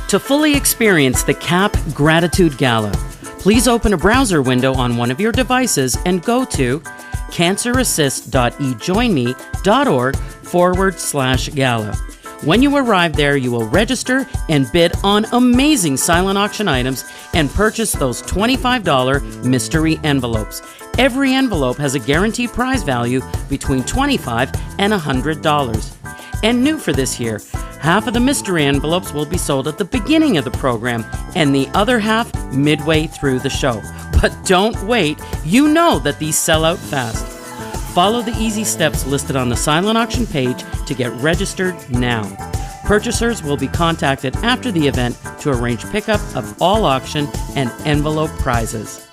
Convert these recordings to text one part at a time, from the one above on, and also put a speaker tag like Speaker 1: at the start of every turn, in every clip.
Speaker 1: To fully experience the CAP Gratitude Gala, please open a browser window on one of your devices and go to cancerassist.ejoinme.org/gala. When you arrive there, you will register and bid on amazing silent auction items and purchase those $25 mystery envelopes. Every envelope has a guaranteed prize value between $25 and $100. And new for this year, half of the mystery envelopes will be sold at the beginning of the program and the other half midway through the show. But don't wait, you know that these sell out fast. Follow the easy steps listed on the silent auction page to get registered now. Purchasers will be contacted after the event to arrange pickup of all auction and envelope prizes.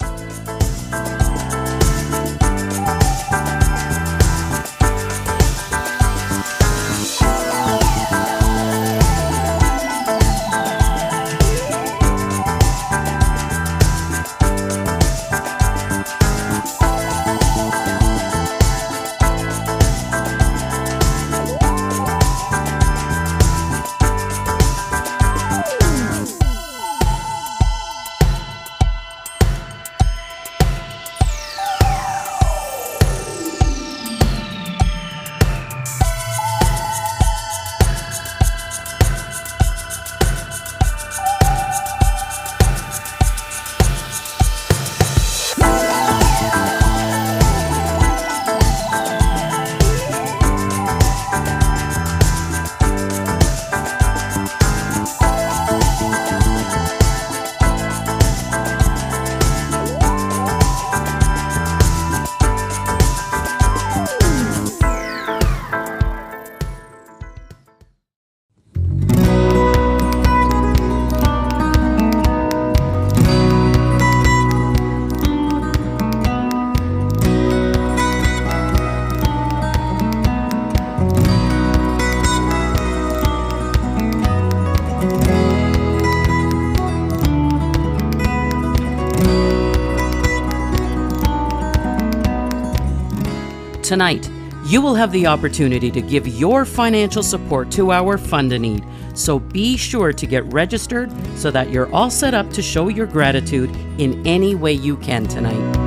Speaker 1: Tonight, you will have the opportunity to give your financial support to our Fund-A-Need, so be sure to get registered so that you're all set up to show your gratitude in any way you can tonight.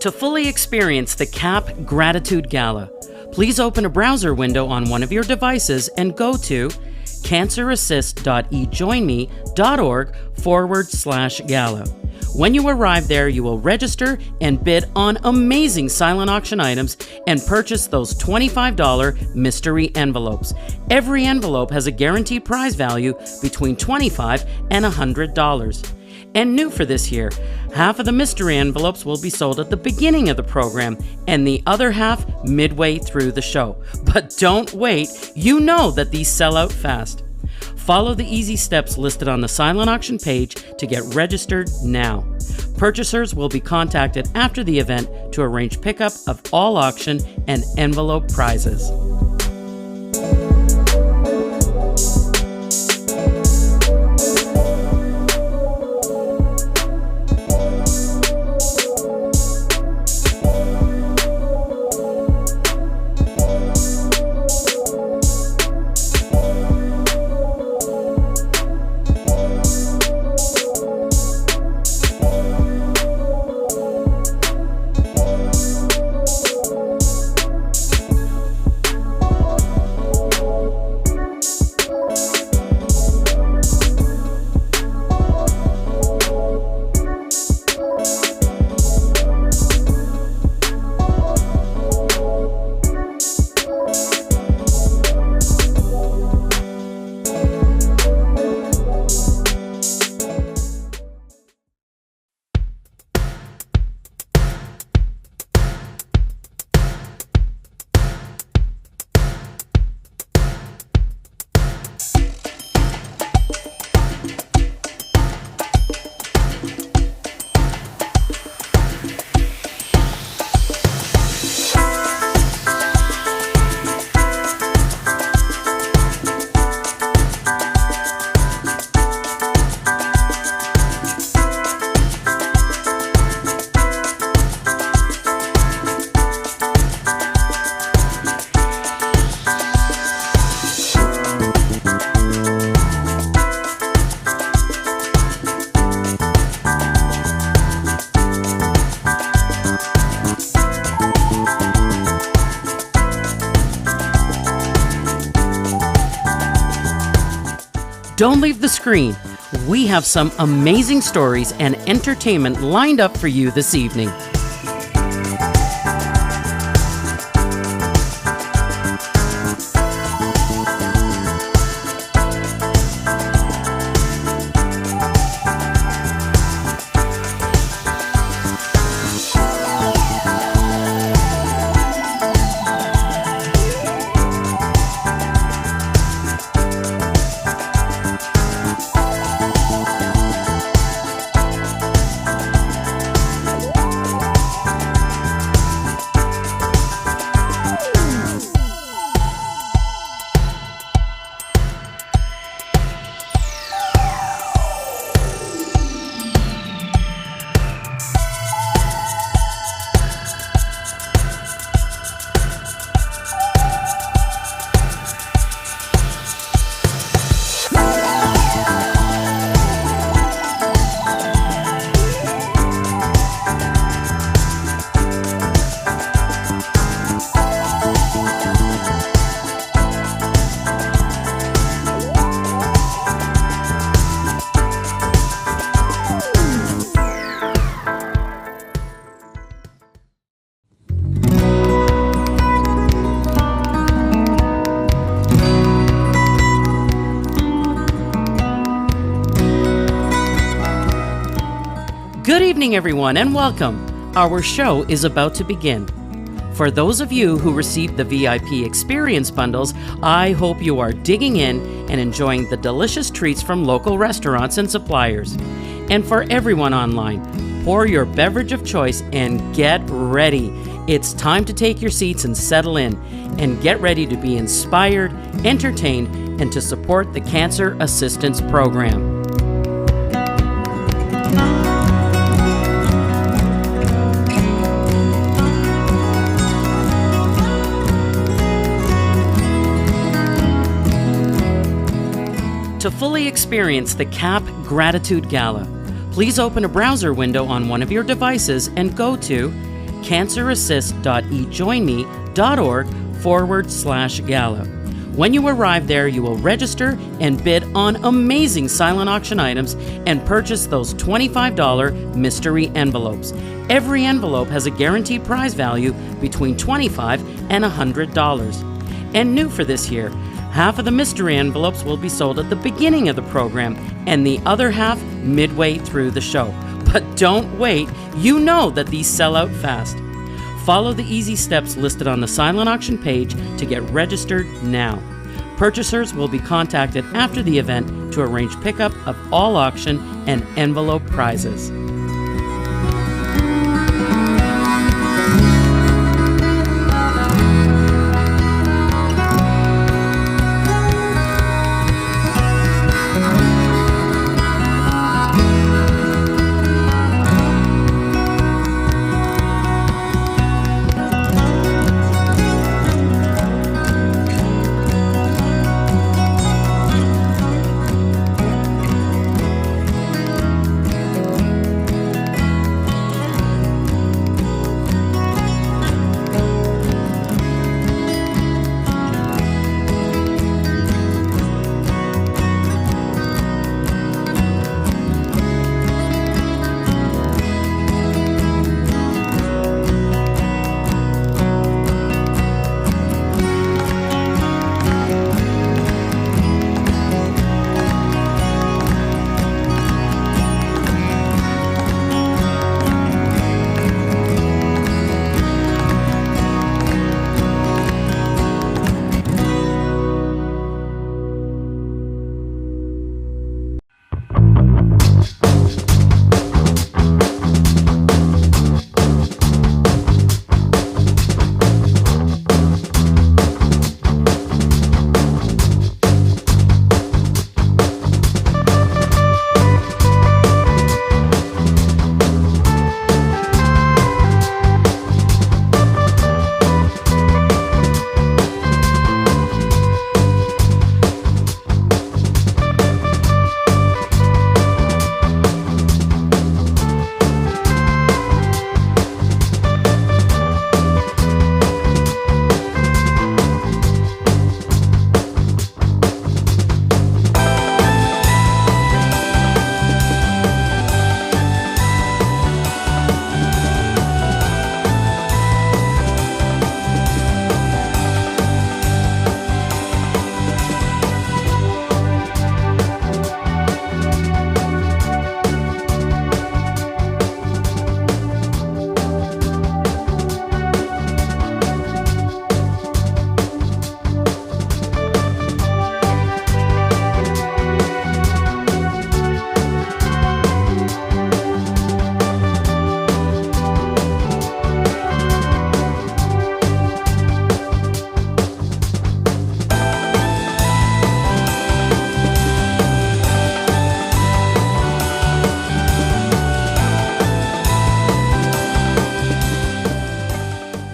Speaker 1: To fully experience the CAP Gratitude Gala, Please open a browser window on one of your devices and go to cancerassist.ejoinme.org/gala. When you arrive there, you will register and bid on amazing silent auction items and purchase those $25 mystery envelopes. Every envelope has a guaranteed prize value between $25 and $100. And new for this year, half of the mystery envelopes will be sold at the beginning of the program and the other half midway through the show. But don't wait, you know that these sell out fast. Follow the easy steps listed on the silent auction page to get registered now. Purchasers will be contacted after the event to arrange pickup of all auction and envelope prizes. Don't leave the screen. We have some amazing stories and entertainment lined up for you this evening. Good evening, everyone, and welcome. Our show is about to begin. For those of you who received the VIP experience bundles, I hope you are digging in and enjoying the delicious treats from local restaurants and suppliers. And for everyone online, pour your beverage of choice and get ready. It's time to take your seats and settle in, and get ready to be inspired, entertained, and to support the Cancer Assistance Program. To fully experience the CAP Gratitude Gala, please open a browser window on one of your devices and go to cancerassist.ejoinme.org fundraising.com/gala. When you arrive there, you will register and bid on amazing silent auction items and purchase those $25 mystery envelopes. Every envelope has a guaranteed prize value between $25 and $100. And new for this year, half of the mystery envelopes will be sold at the beginning of the program and the other half midway through the show. But don't wait, you know that these sell out fast. Follow the easy steps listed on the silent auction page to get registered now. Purchasers will be contacted after the event to arrange pickup of all auction and envelope prizes.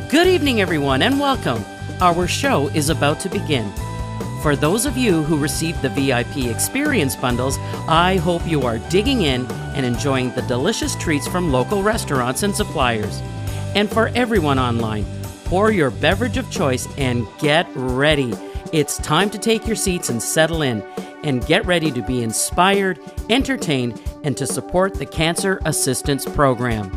Speaker 1: Good evening, everyone, and welcome. Our show is about to begin. For those of you who received the VIP experience bundles, I hope you are digging in and enjoying the delicious treats from local restaurants and suppliers. And for everyone online, pour your beverage of choice and get ready. It's time to take your seats and settle in, and get ready to be inspired, entertained, and to support the Cancer Assistance Program.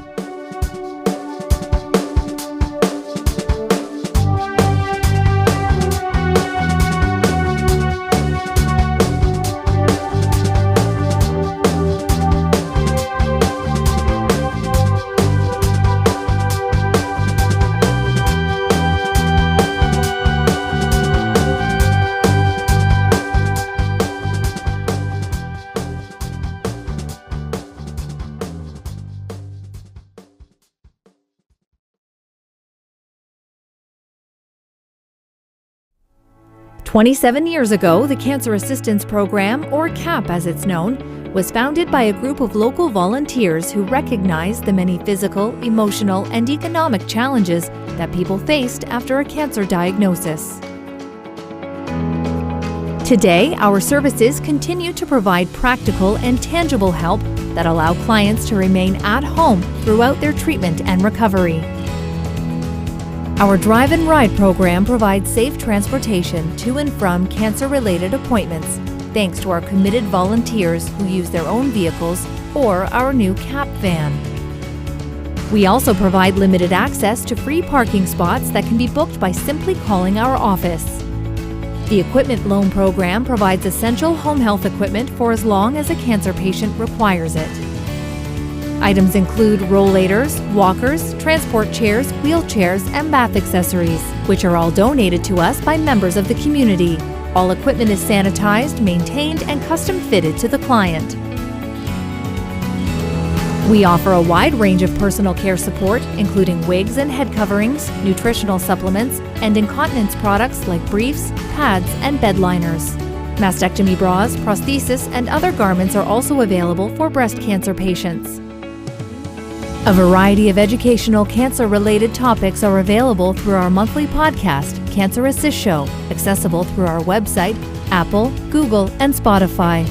Speaker 2: "27 years ago, the Cancer Assistance Program, or CAP as it's known, was founded by a group of local volunteers who recognized the many physical, emotional, and economic challenges that people faced after a cancer diagnosis. Today, our services continue to provide practical and tangible help that allow clients to remain at home throughout their treatment and recovery. Our Drive and Ride program provides safe transportation to and from cancer-related appointments, thanks to our committed volunteers who use their own vehicles or our new CAP van. We also provide limited access to free parking spots that can be booked by simply calling our office. The Equipment Loan Program provides essential home health equipment for as long as a cancer patient requires it. Items include rollators, walkers, transport chairs, wheelchairs, and bath accessories, which are all donated to us by members of the community. All equipment is sanitized, maintained, and custom fitted to the client. We offer a wide range of personal care support, including wigs and head coverings, nutritional supplements, and incontinence products like briefs, pads, and bed liners. Mastectomy bras, prosthesis, and other garments are also available for breast cancer patients. A variety of educational cancer-related topics are available through our monthly podcast, Cancer Assist Show, accessible through our website, Apple, Google, and Spotify.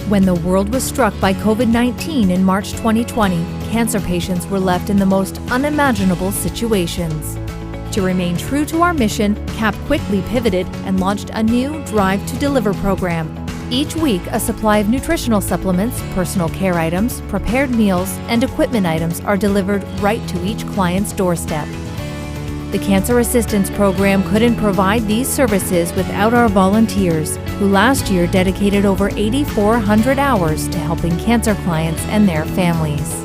Speaker 2: When the world was struck by COVID-19 in March 2020, cancer patients were left in the most unimaginable situations. To remain true to our mission, CAP quickly pivoted and launched a new Drive to Deliver program. Each week, a supply of nutritional supplements, personal care items, prepared meals, and equipment items are delivered right to each client's doorstep. The Cancer Assistance Program couldn't provide these services without our volunteers, who last year dedicated over 8,400 hours to helping cancer clients and their families.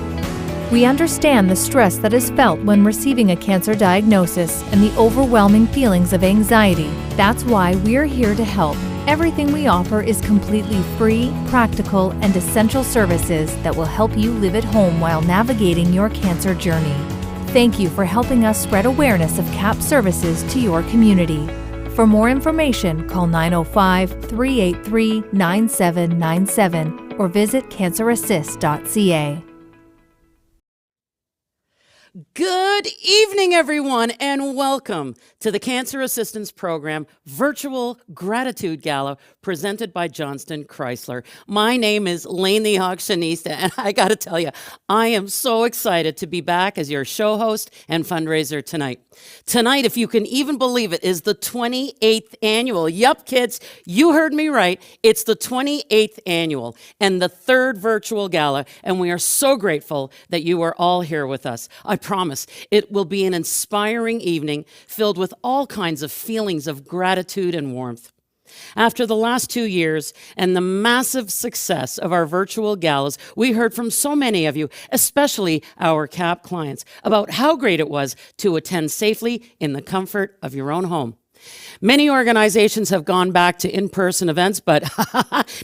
Speaker 2: We understand the stress that is felt when receiving a cancer diagnosis and the overwhelming feelings of anxiety. That's why we're here to help. Everything we offer is completely free, practical, and essential services that will help you live at home while navigating your cancer journey. Thank you for helping us spread awareness of CAP services to your community. For more information, call 905-383-9797 or visit cancerassist.ca.
Speaker 1: Good evening, everyone, and welcome to the Cancer Assistance Program Virtual Gratitude Gala presented by Johnston Chrysler. My name is Lane the Auctionista, and I got to tell you, I am so excited to be back as your show host and fundraiser tonight. Tonight, if you can even believe it, is the 28th annual. Yup, kids, you heard me right. It's the 28th annual and the third virtual gala, and we are so grateful that you are all here with us. I promise it will be an inspiring evening filled with all kinds of feelings of gratitude and warmth. After the last 2 years and the massive success of our virtual galas, we heard from so many of you, especially our CAP clients, about how great it was to attend safely in the comfort of your own home. Many organizations have gone back to in-person events, but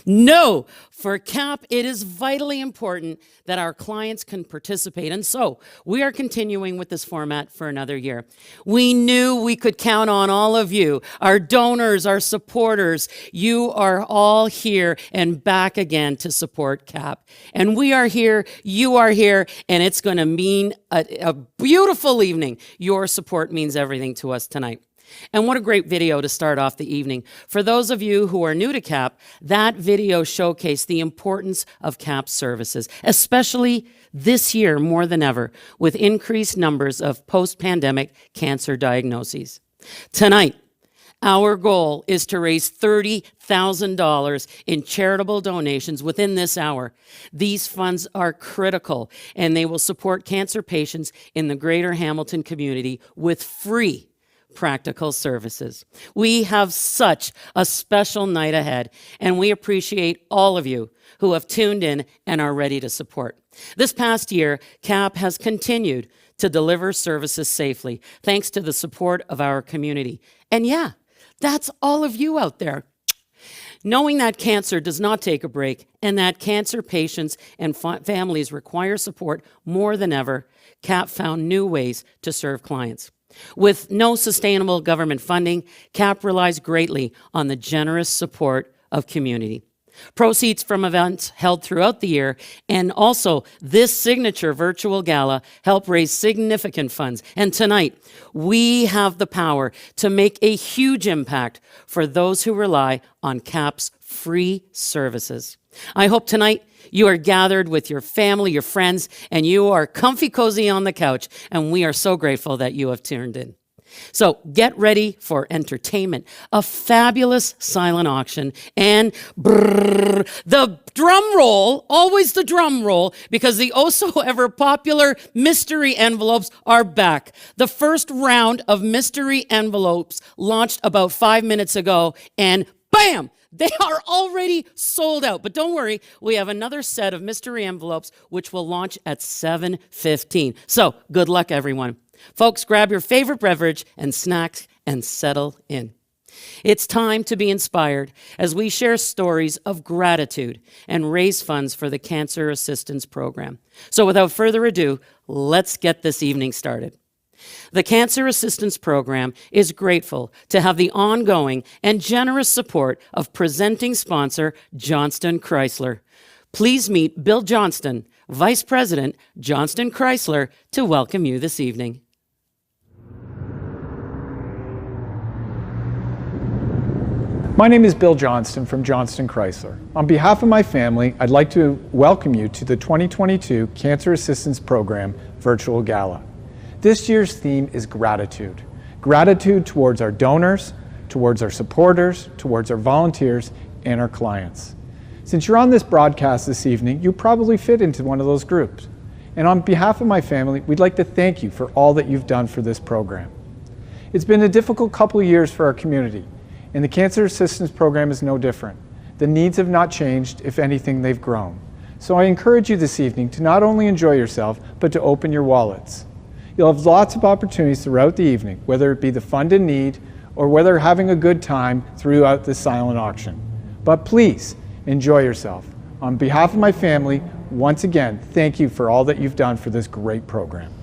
Speaker 1: no, for CAP, it is vitally important that our clients can participate. And so we are continuing with this format for another year. We knew we could count on all of you, our donors, our supporters. You are all here and back again to support CAP. And we are here, you are here, and it's going to mean a beautiful evening. Your support means everything to us tonight. And what a great video to start off the evening. For those of you who are new to CAP, that video showcased the importance of CAP services, especially this year more than ever, with increased numbers of post-pandemic cancer diagnoses. Tonight, our goal is to raise $30,000 in charitable donations within this hour. These funds are critical, and they will support cancer patients in the greater Hamilton community with free practical services. We have such a special night ahead, and we appreciate all of you who have tuned in and are ready to support. This past year, CAP has continued to deliver services safely, thanks to the support of our community. And yeah, that's all of you out there. Knowing that cancer does not take a break and that cancer patients and families require support more than ever, CAP found new ways to serve clients. With no sustainable government funding, CAP relies greatly on the generous support of community. Proceeds from events held throughout the year and also this signature virtual gala help raise significant funds. And tonight, we have the power to make a huge impact for those who rely on CAP's free services. I hope tonight you are gathered with your family, your friends, and you are comfy cozy on the couch, and we are so grateful that you have tuned in. So get ready for entertainment, a fabulous silent auction, and the drum roll, always the drum roll, because the oh so ever popular mystery envelopes are back. The first round of mystery envelopes launched about 5 minutes ago, and bam! They are already sold out. But don't worry, we have another set of mystery envelopes which will launch at 7:15. So good luck, everyone. Folks, grab your favorite beverage and snacks and settle in. It's time to be inspired as we share stories of gratitude and raise funds for the Cancer Assistance Program. So without further ado, let's get this evening started. The Cancer Assistance Program is grateful to have the ongoing and generous support of presenting sponsor Johnston Chrysler. Please meet Bill Johnston, Vice President, Johnston Chrysler, to welcome you this evening.
Speaker 3: My name is Bill Johnston from Johnston Chrysler. On behalf of my family, I'd like to welcome you to the 2022 Cancer Assistance Program Virtual Gala. This year's theme is gratitude. Gratitude towards our donors, towards our supporters, towards our volunteers, and our clients. Since you're on this broadcast this evening, you probably fit into one of those groups. And on behalf of my family, we'd like to thank you for all that you've done for this program. It's been a difficult couple of years for our community, and the Cancer Assistance Program is no different. The needs have not changed, if anything, they've grown. So I encourage you this evening to not only enjoy yourself, but to open your wallets. You'll have lots of opportunities throughout the evening, whether it be the fund in need or whether having a good time throughout the silent auction. But please enjoy yourself. On behalf of my family, once again, thank you for all that you've done for this great program.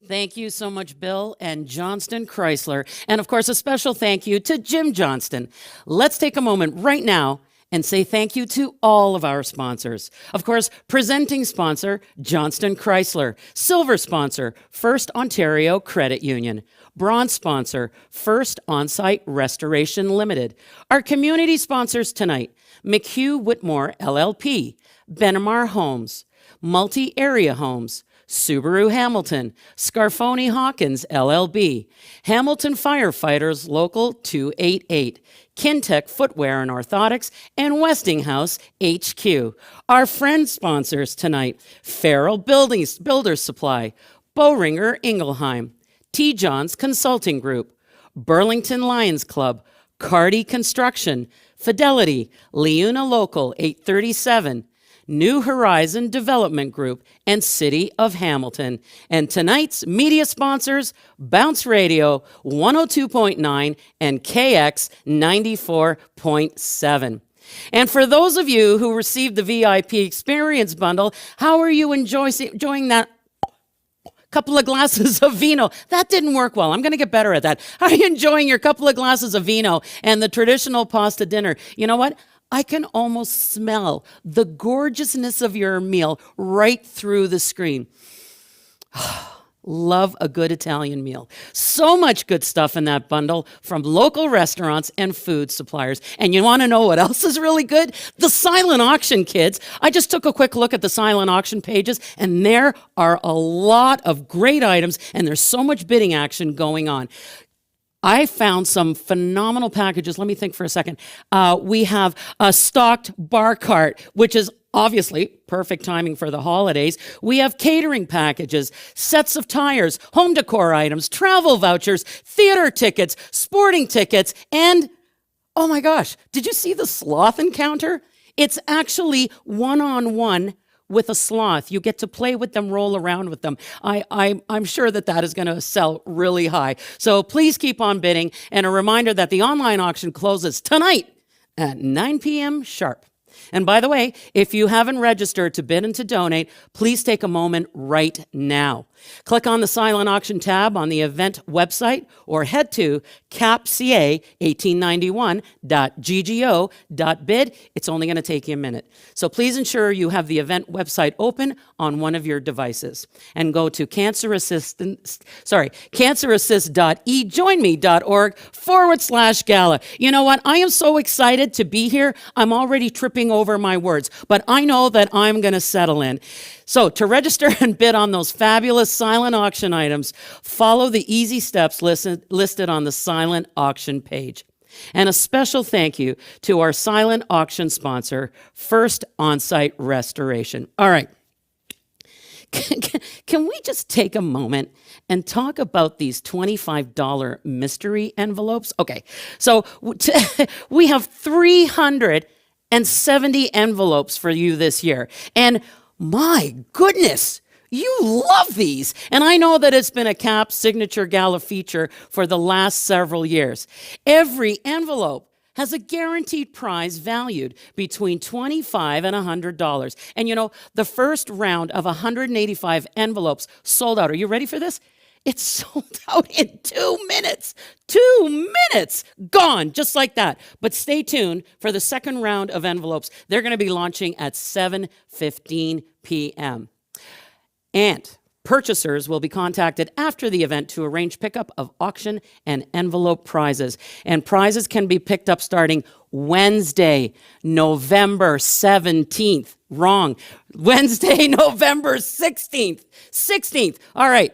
Speaker 1: Thank you so much, Bill and Johnston Chrysler. And of course, a special thank you to Jim Johnston. Let's take a moment right now and say thank you to all of our sponsors. Of course, presenting sponsor, Johnston Chrysler. Silver sponsor, First Ontario Credit Union. Bronze sponsor, First Onsite Restoration Limited. Our community sponsors tonight, McHugh Whitmore LLP, Benamar Homes, Multi-Area Homes, Subaru Hamilton, Scarfoni Hawkins LLB, Hamilton Firefighters Local 288, Kintec Footwear and Orthotics, and Westinghouse HQ. Our friend sponsors tonight, Farrell Builders Supply, Boehringer Ingelheim, T. John's Consulting Group, Burlington Lions Club, Cardi Construction, Fidelity, Leuna Local 837, New Horizon Development Group, and City of Hamilton. And tonight's media sponsors, Bounce Radio 102.9 and KX 94.7. And for those of you who received the VIP Experience Bundle, how are you enjoying that couple of glasses of vino? That didn't work well. I'm going to get better at that. Are you enjoying your couple of glasses of vino and the traditional pasta dinner? You know what? I can almost smell the gorgeousness of your meal right through the screen. Love a good Italian meal. So much good stuff in that bundle from local restaurants and food suppliers. And you want to know what else is really good? The silent auction, kids. I just took a quick look at the silent auction pages, and there are a lot of great items, and there's so much bidding action going on. I found some phenomenal packages. Let me think for a second. We have a stocked bar cart, which is obviously perfect timing for the holidays. We have catering packages, sets of tires, home decor items, travel vouchers, theater tickets, sporting tickets, and oh my gosh, did you see the sloth encounter? It's actually one-on-one with a sloth. You get to play with them, roll around with them. I'm sure that is going to sell really high. So please keep on bidding. And a reminder that the online auction closes tonight at 9 p.m. sharp. And by the way, if you haven't registered to bid and to donate, please take a moment right now. Click on the silent auction tab on the event website or head to capca1891.ggo.bid. It's only going to take you a minute. So please ensure you have the event website open on one of your devices and go to cancerassist.ejoinme.org/gala. You know what? I am so excited to be here. I'm already tripping over my words, but I know that I'm going to settle in. So to register and bid on those fabulous the silent auction items, follow the easy steps listed on the silent auction page. And a special thank you to our silent auction sponsor, First Onsite Restoration. All right. Can we just take a moment and talk about these $25 mystery envelopes? Okay, so we have 370 envelopes for you this year. And my goodness, you love these. And I know that it's been a CAP Signature Gala feature for the last several years. Every envelope has a guaranteed prize valued between $25 and $100. And you know, the first round of 185 envelopes sold out. Are you ready for this? It sold out in 2 minutes. 2 minutes gone, just like that. But stay tuned for the second round of envelopes. They're going to be launching at 7:15 p.m. And purchasers will be contacted after the event to arrange pickup of auction and envelope prizes. And prizes can be picked up starting Wednesday, November 17th. Wrong. Wednesday, November 16th. 16th. All right.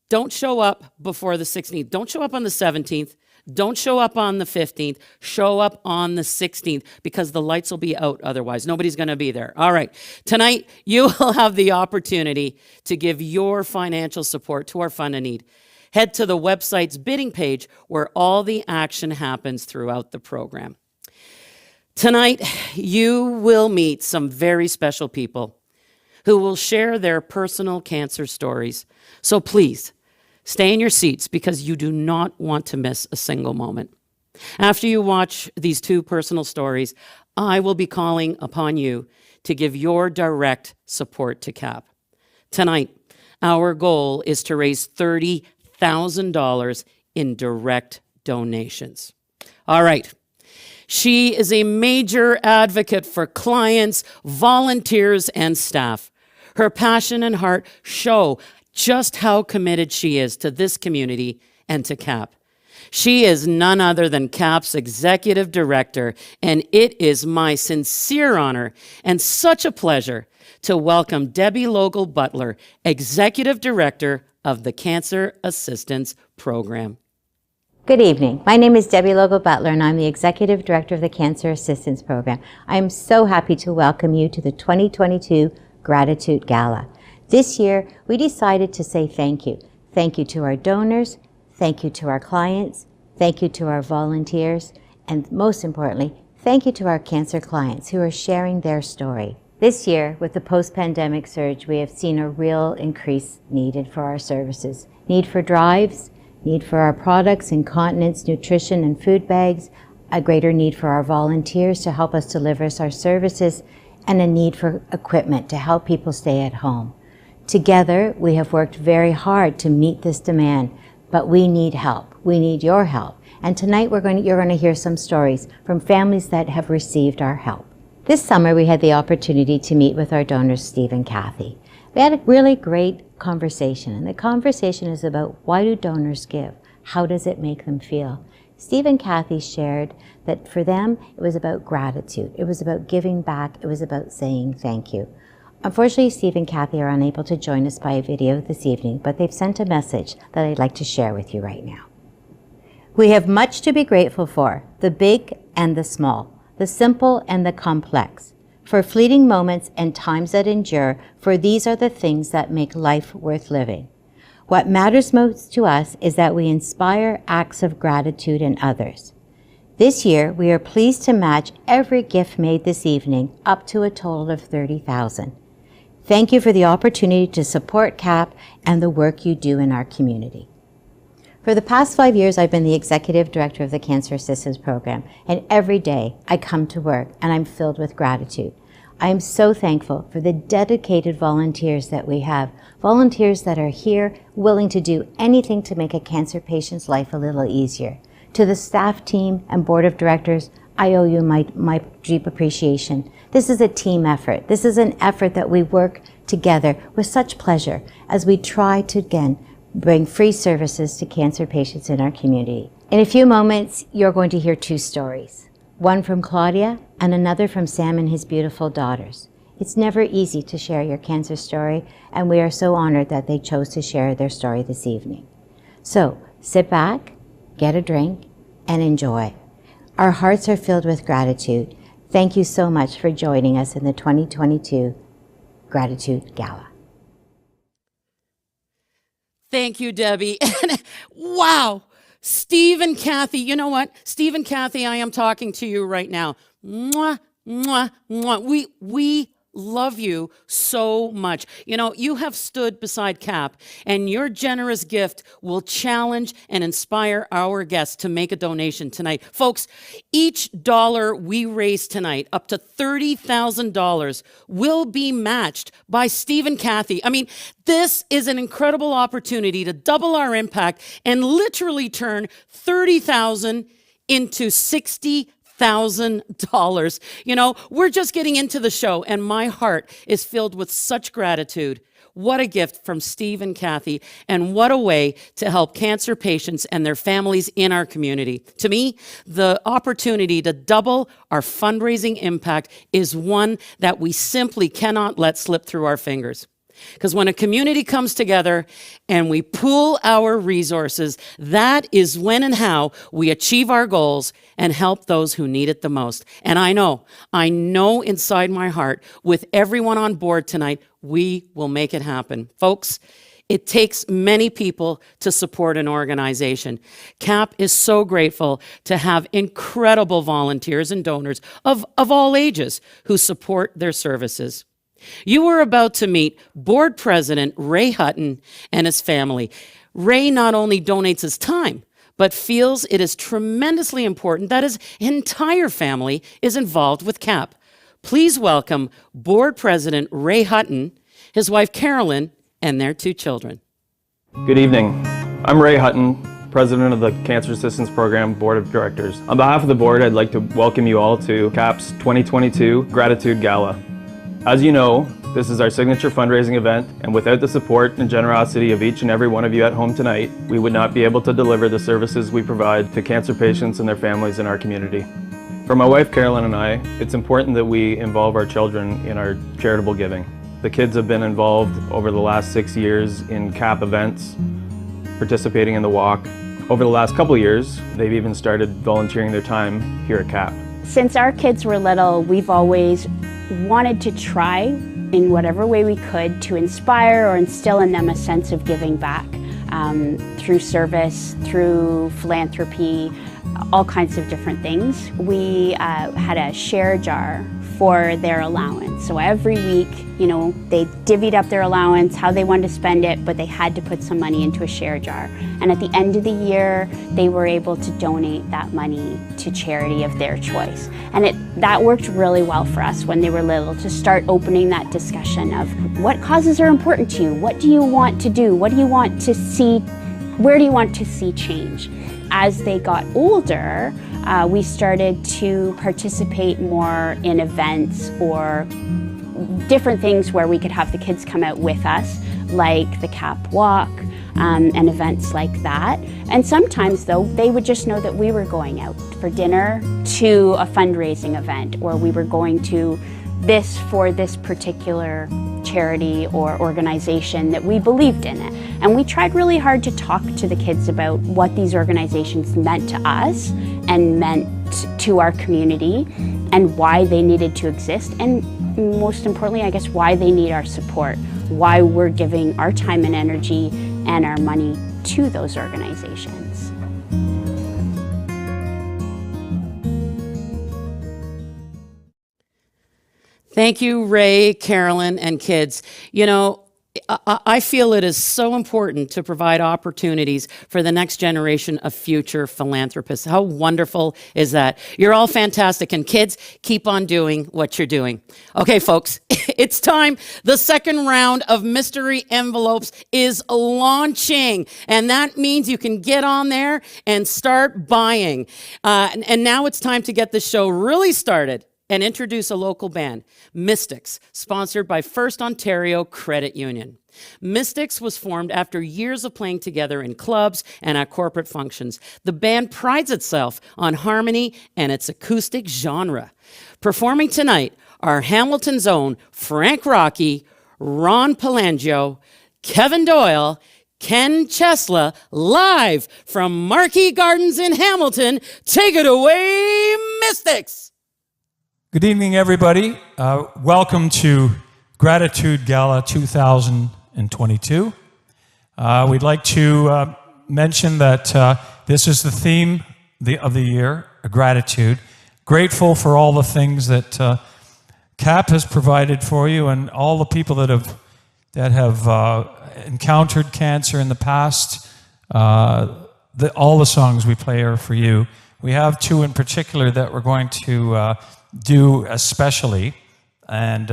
Speaker 1: Don't show up before the 16th. Don't show up on the 17th. Don't show up on the 15th. Show up on the 16th because the lights will be out otherwise. Nobody's going to be there. All right. Tonight, you will have the opportunity to give your financial support to our Fund a Need. Head to the website's bidding page where all the action happens throughout the program. Tonight, you will meet some very special people who will share their personal cancer stories. So please, stay in your seats because you do not want to miss a single moment. After you watch these two personal stories, I will be calling upon you to give your direct support to CAP. Tonight, our goal is to raise $30,000 in direct donations. All right. She is a major advocate for clients, volunteers, and staff. Her passion and heart show just how committed she is to this community and to CAP. She is none other than CAP's executive director, and it is my sincere honor and such a pleasure to welcome Debbie Logal-Butler, executive director of the Cancer Assistance Program.
Speaker 4: Good evening. My name is Debbie Logal-Butler, and I'm the Executive Director of the Cancer Assistance Program. I am so happy to welcome you to the 2022 Gratitude Gala. This year, we decided to say thank you. Thank you to our donors, thank you to our clients, thank you to our volunteers, and most importantly, thank you to our cancer clients who are sharing their story. This year, with the post-pandemic surge, we have seen a real increase needed for our services. Need for drives, need for our products, incontinence, nutrition, and food bags, a greater need for our volunteers to help us deliver our services, and a need for equipment to help people stay at home. Together, we have worked very hard to meet this demand, but we need help. We need your help. And tonight you're going to hear some stories from families that have received our help. This summer, we had the opportunity to meet with our donors, Steve and Kathy. We had a really great conversation, and the conversation is about why do donors give? How does it make them feel? Steve and Kathy shared that for them, it was about gratitude. It was about giving back. It was about saying thank you. Unfortunately, Steve and Kathy are unable to join us by video this evening, but they've sent a message that I'd like to share with you right now. We have much to be grateful for, the big and the small, the simple and the complex, for fleeting moments and times that endure, for these are the things that make life worth living. What matters most to us is that we inspire acts of gratitude in others. This year, we are pleased to match every gift made this evening up to a total of $30,000. Thank you for the opportunity to support CAP and the work you do in our community. For the past 5 years, I've been the Executive Director of the Cancer Assistance Program, and every day I come to work and I'm filled with gratitude. I am so thankful for the dedicated volunteers that we have, volunteers that are here willing to do anything to make a cancer patient's life a little easier. To the staff team and board of directors, I owe you my deep appreciation. This is a team effort. This is an effort that we work together with such pleasure as we try to, again, bring free services to cancer patients in our community. In a few moments, you're going to hear two stories. One from Claudia and another from Sam and his beautiful daughters. It's never easy to share your cancer story, and we are so honored that they chose to share their story this evening. So sit back, get a drink, and enjoy. Our hearts are filled with gratitude. Thank you so much for joining us in the 2022 Gratitude Gala.
Speaker 1: Thank you, Debbie. Wow. Steve and Kathy, you know what? Steve and Kathy, I am talking to you right now. Mwah, mwah, mwah. We love you so much. You know, you have stood beside Cap, and your generous gift will challenge and inspire our guests to make a donation tonight. Folks, each dollar we raise tonight, up to $30,000, will be matched by Steve and Kathy. I mean, this is an incredible opportunity to double our impact and literally turn $30,000 into $60,000. You know, we're just getting into the show, and my heart is filled with such gratitude. What a gift from Steve and Kathy, and what a way to help cancer patients and their families in our community. To me, the opportunity to double our fundraising impact is one that we simply cannot let slip through our fingers. Because when a community comes together and we pool our resources, that is when and how we achieve our goals and help those who need it the most. And I know inside my heart, with everyone on board tonight, we will make it happen. Folks, it takes many people to support an organization. CAP is so grateful to have incredible volunteers and donors of all ages who support their services. You are about to meet Board President Ray Hutton and his family. Ray not only donates his time, but feels it is tremendously important that his entire family is involved with CAP. Please welcome Board President Ray Hutton, his wife Carolyn, and their 2 children.
Speaker 5: Good evening. I'm Ray Hutton, President of the Cancer Assistance Program Board of Directors. On behalf of the board, I'd like to welcome you all to CAP's 2022 Gratitude Gala. As you know, this is our signature fundraising event, and without the support and generosity of each and every one of you at home tonight, we would not be able to deliver the services we provide to cancer patients and their families in our community. For my wife Carolyn and I, it's important that we involve our children in our charitable giving. The kids have been involved over the last 6 years in CAP events, participating in the walk. Over the last couple of years, they've even started volunteering their time here at CAP.
Speaker 6: Since our kids were little, we've always wanted to try in whatever way we could to inspire or instill in them a sense of giving back through service, through philanthropy, all kinds of different things. We had a share jar for their allowance. So every week, you know, they divvied up their allowance, how they wanted to spend it, but they had to put some money into a share jar. And at the end of the year, they were able to donate that money to charity of their choice. And that worked really well for us when they were little, to start opening that discussion of what causes are important to you, what do you want to do, what do you want to see, where do you want to see change? As they got older, we started to participate more in events or different things where we could have the kids come out with us, like the CAP Walk and events like that. And sometimes, though, they would just know that we were going out for dinner to a fundraising event, or we were going to this for this particular charity or organization that we believed in it. And we tried really hard to talk to the kids about what these organizations meant to us and meant to our community, and why they needed to exist, and most importantly, I guess, why they need our support, why we're giving our time and energy and our money to those organizations.
Speaker 1: Thank you, Ray, Carolyn, and kids. You know, I feel it is so important to provide opportunities for the next generation of future philanthropists. How wonderful is that? You're all fantastic, and kids, keep on doing what you're doing. Okay, folks, it's time. The second round of mystery envelopes is launching, and that means you can get on there and start buying. And now it's time to get the show really started. and introduce a local band, Mystics, sponsored by First Ontario Credit Union. Mystics was formed after years of playing together in clubs and at corporate functions. The band prides itself on harmony and its acoustic genre. Performing tonight are Hamilton's own Frank Rocky, Ron Palangio, Kevin Doyle, Ken Chesla, live from Marquee Gardens in Hamilton. Take it away, Mystics!
Speaker 7: Good evening, everybody. Welcome to Gratitude Gala 2022. We'd like to mention that this is the theme of the year, gratitude. Grateful for all the things that CAP has provided for you and all the people that have encountered cancer in the past. All the songs we play are for you. We have two in particular that we're going to do especially. And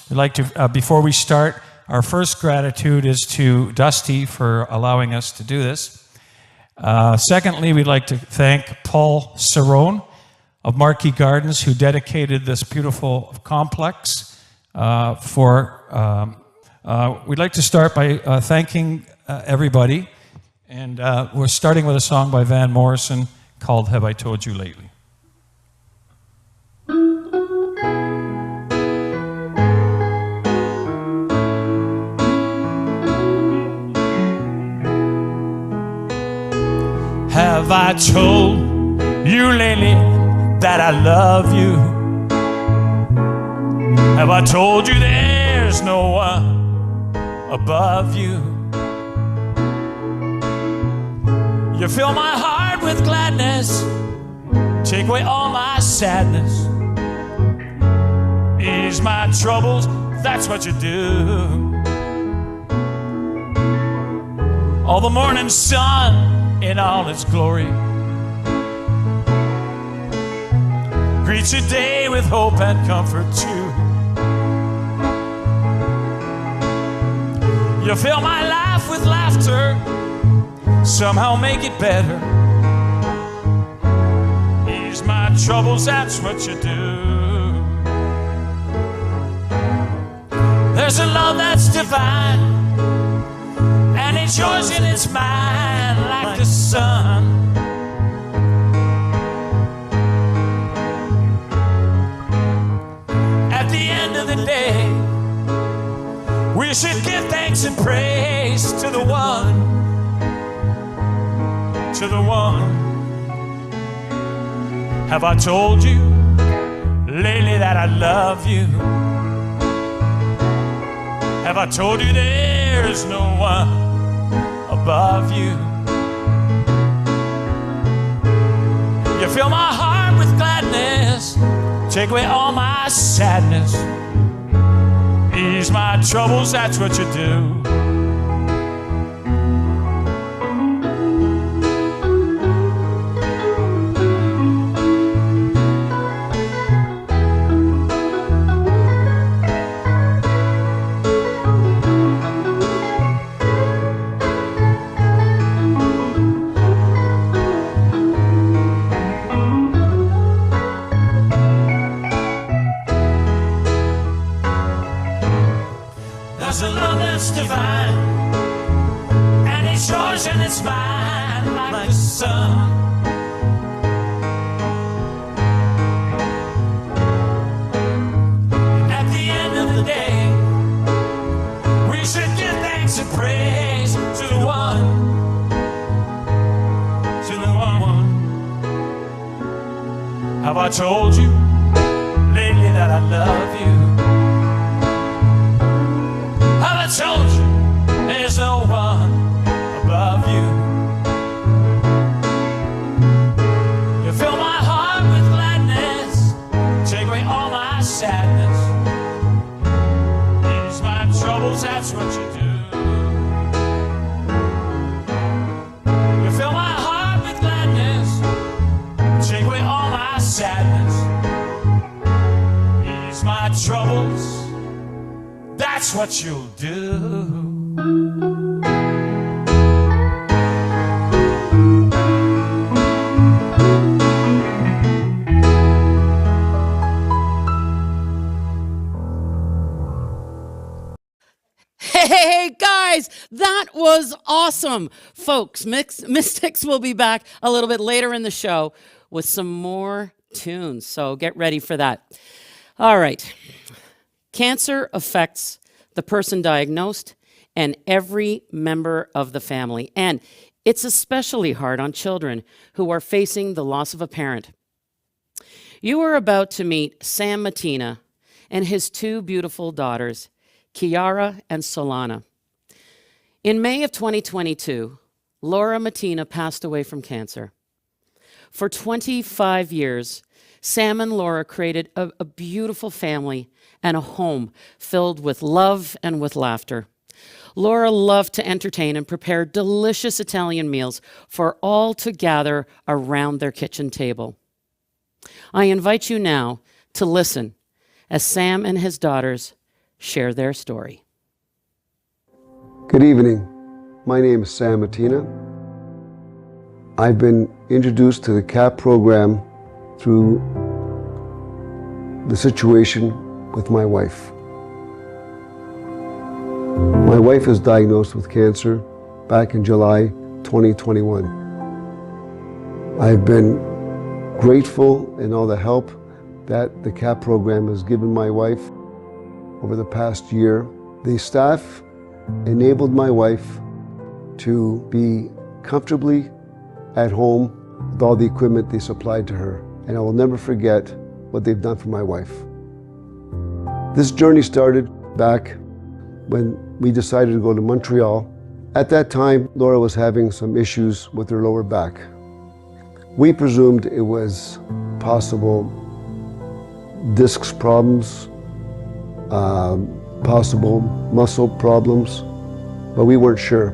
Speaker 7: we'd like to, before we start, our first gratitude is to Dusty for allowing us to do this. Secondly, we'd like to thank Paul Cerrone of Marquee Gardens, who dedicated this beautiful complex we'd like to start by thanking everybody. And we're starting with a song by Van Morrison called Have I Told You Lately? Have I told you lately that I love you? Have I told you there's no one above you? You fill my heart with gladness, take away all my sadness, ease my troubles, that's what you do. All the morning sun in all its glory greets your day with hope and comfort too. You fill my life with laughter, somehow make it better, ease my troubles, that's what you do. There's a love that's divine, and it's yours and it's mine, like the sun. At the end of the day, we should give thanks and praise to the one, to the one. Have I told you lately that I love you? Have I told you there's no one above you? You fill my heart with gladness, take away all my sadness, ease my troubles, that's what you do. There's a love that's divine, and it's yours and it's mine, like the sun. At the end of the day, we should give thanks and praise to the one, to the one. Have I told you lately that I love you? I told you there's no one above you. You fill my heart with gladness, take away all my sadness, ease my troubles, that's what you do. You fill my heart with gladness, take away all my sadness, ease my troubles, that's what you'll do.
Speaker 1: was awesome. Folks, Mystics will be back a little bit later in the show with some more tunes, so get ready for that. All right. Cancer affects the person diagnosed and every member of the family, and it's especially hard on children who are facing the loss of a parent. You are about to meet Sam Mattina and his two beautiful daughters, Kiara and Solana. In May of 2022, Laura Mattina passed away from cancer. For 25 years, Sam and Laura created a beautiful family and a home filled with love and with laughter. Laura loved to entertain and prepare delicious Italian meals for all to gather around their kitchen table. I invite you now to listen as Sam and his daughters share their story.
Speaker 8: Good evening. My name is Sam Mattina. I've been introduced to the CAP program through the situation with my wife. My wife was diagnosed with cancer back in July 2021. I've been grateful in all the help that the CAP program has given my wife over the past year. The staff enabled my wife to be comfortably at home with all the equipment they supplied to her. And I will never forget what they've done for my wife. This journey started back when we decided to go to Montreal. At that time, Laura was having some issues with her lower back. We presumed it was possible discs problems, possible muscle problems, but we weren't sure.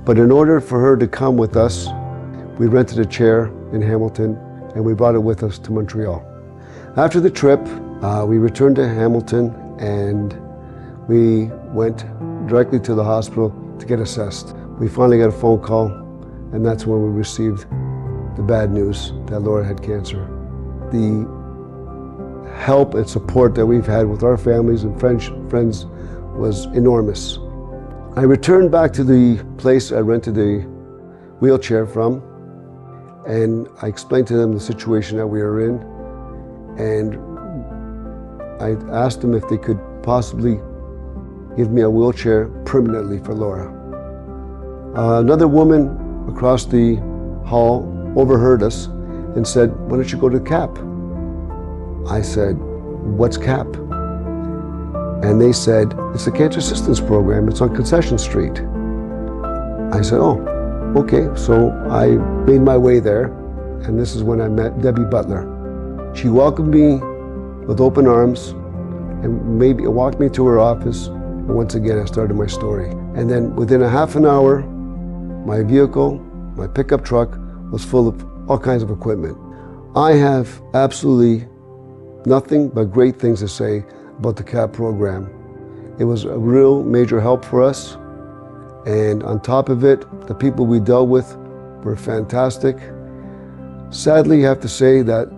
Speaker 8: But in order for her to come with us, we rented a chair in Hamilton and we brought it with us to Montreal. After the trip, we returned to Hamilton and we went directly to the hospital to get assessed. We finally got a phone call, and that's when we received the bad news that Laura had cancer. The help and support that we've had with our families and friends was enormous. I returned back to the place I rented a wheelchair from, and I explained to them the situation that we were in, and I asked them if they could possibly give me a wheelchair permanently for Laura. Another woman across the hall overheard us and said, "Why don't you go to CAP?" I said, "What's CAP?" And they said, "It's the Cancer Assistance Program. It's on Concession Street." I said, "Oh, okay." So I made my way there, and this is when I met Debbie Butler. She welcomed me with open arms and walked me to her office. And once again, I started my story. And then within a half an hour, my vehicle, my pickup truck, was full of all kinds of equipment. I have absolutely nothing but great things to say about the CAP program. It was a real major help for us. And on top of it, the people we dealt with were fantastic. Sadly, I have to say that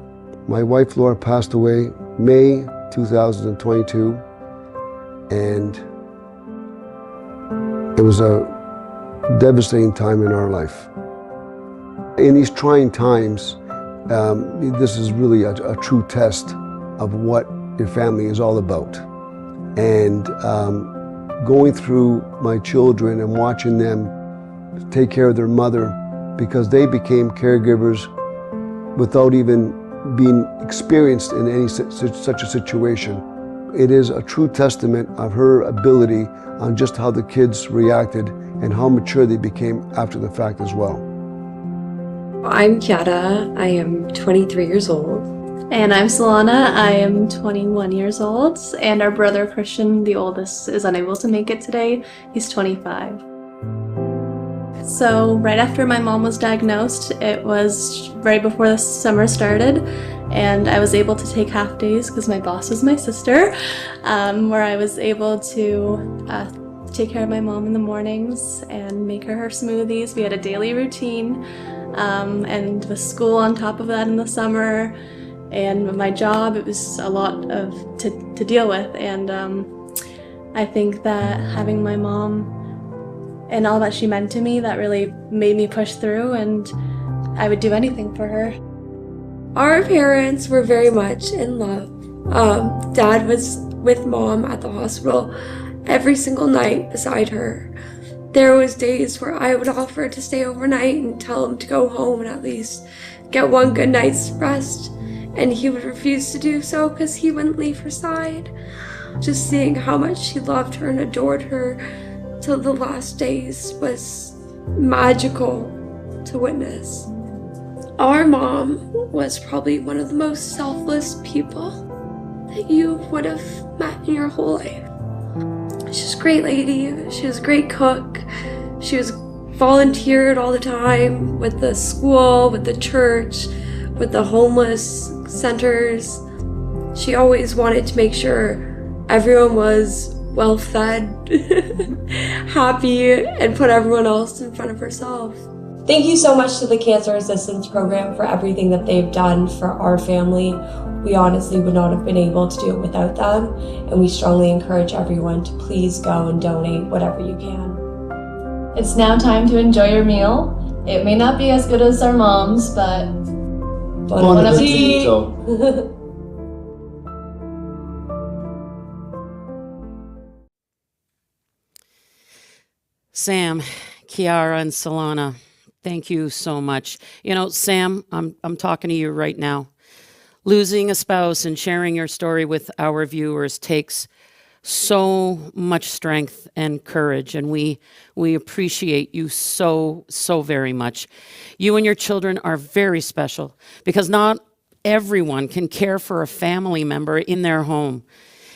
Speaker 8: my wife Laura passed away May 2022, and it was a devastating time in our life. In these trying times, this is really a true test of what your family is all about. And going through my children and watching them take care of their mother, because they became caregivers without even being experienced in any such a situation. It is a true testament of her ability on just how the kids reacted and how mature they became after the fact as well.
Speaker 9: I'm Kiara. I am 23 years old.
Speaker 10: And I'm Solana. I am 21 years old. And our brother Christian, the oldest, is unable to make it today. He's 25. So right after my mom was diagnosed, it was right before the summer started, and I was able to take half days because my boss was my sister, where I was able to take care of my mom in the mornings and make her smoothies. We had a daily routine, and with school on top of that in the summer, and my job, it was a lot to deal with. And I think that having my mom and all that she meant to me that really made me push through, and I would do anything for her.
Speaker 9: Our parents were very much in love. Dad was with Mom at the hospital every single night beside her. There was days where I would offer to stay overnight and tell him to go home and at least get one good night's rest, and he would refuse to do so because he wouldn't leave her side. Just seeing how much she loved her and adored her till the last days was magical to witness. Our mom was probably one of the most selfless people that you would have met in your whole life. She's a great lady. She was a great cook. She was volunteered all the time with the school, with the church, with the homeless centers. She always wanted to make sure everyone was well fed, happy, and put everyone else in front of herself.
Speaker 11: Thank you so much to the Cancer Assistance Program for everything that they've done for our family. We honestly would not have been able to do it without them, and we strongly encourage everyone to please go and donate whatever you can.
Speaker 12: It's now time to enjoy your meal. It may not be as good as our mom's, but bon appetit!
Speaker 1: Sam, Kiara, and Solana, thank you so much. You know, Sam, I'm talking to you right now. Losing a spouse and sharing your story with our viewers takes so much strength and courage, and we appreciate you so very much. You and your children are very special because not everyone can care for a family member in their home.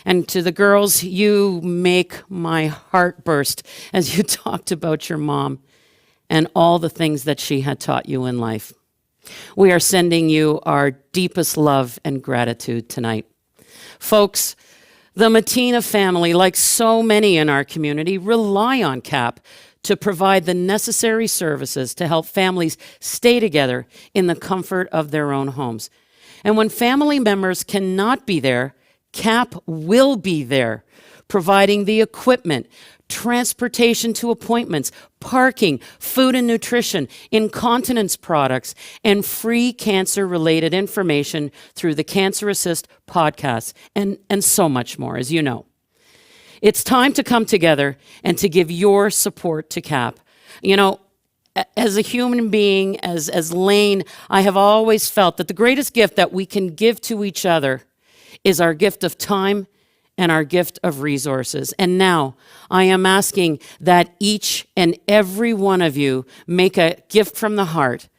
Speaker 1: And to the girls, you make my heart burst as you talked about your mom and all the things that she had taught you in life. We are sending you our deepest love and gratitude tonight. Folks, the Matina family, like so many in our community, rely on CAP to provide the necessary services to help families stay together in the comfort of their own homes. And when family members cannot be there, CAP will be there, providing the equipment, transportation to appointments, parking, food and nutrition, incontinence products, and free cancer-related information through the Cancer Assist podcast, and so much more, as you know. It's time to come together and to give your support to CAP. You know, as a human being, as Lane, I have always felt that the greatest gift that we can give to each other is our gift of time and our gift of resources. And now I am asking that each and every one of you make a gift from the heart,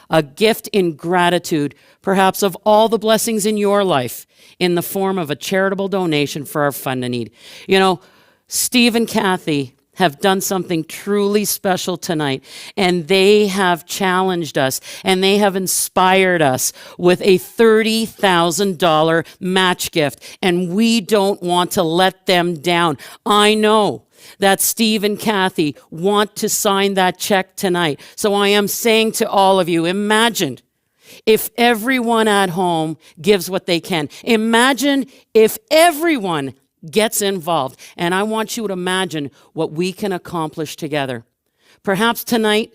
Speaker 1: a gift in gratitude, perhaps of all the blessings in your life, in the form of a charitable donation for our Fund a Need. You know, Steve and Kathy have done something truly special tonight, and they have challenged us and they have inspired us with a $30,000 match gift, and we don't want to let them down. I know that Steve and Kathy want to sign that check tonight. So I am saying to all of you, imagine if everyone at home gives what they can. Imagine if everyone gets involved. And I want you to imagine what we can accomplish together. Perhaps tonight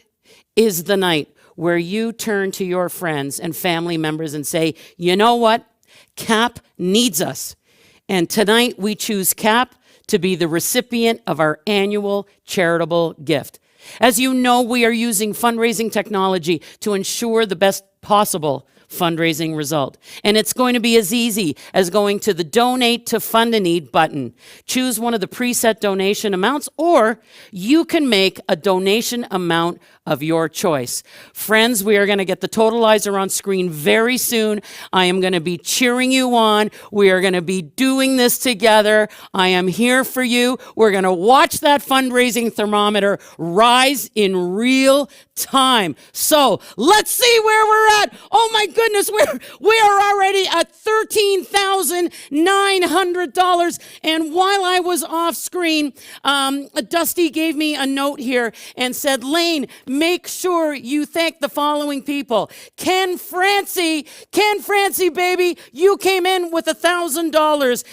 Speaker 1: is the night where you turn to your friends and family members and say, you know what? CAP needs us. And tonight we choose CAP to be the recipient of our annual charitable gift. As you know, we are using fundraising technology to ensure the best possible fundraising result. And it's going to be as easy as going to the Donate to Fund a Need button. Choose one of the preset donation amounts, or you can make a donation amount of your choice. Friends, we are going to get the totalizer on screen very soon. I am going to be cheering you on. We are going to be doing this together. I am here for you. We're going to watch that fundraising thermometer rise in real time. So let's see where we're that. Oh my goodness, we are already at $13,900. And while I was off screen, Dusty gave me a note here and said, Lane, make sure you thank the following people. Ken Francie, baby, you came in with $1,000.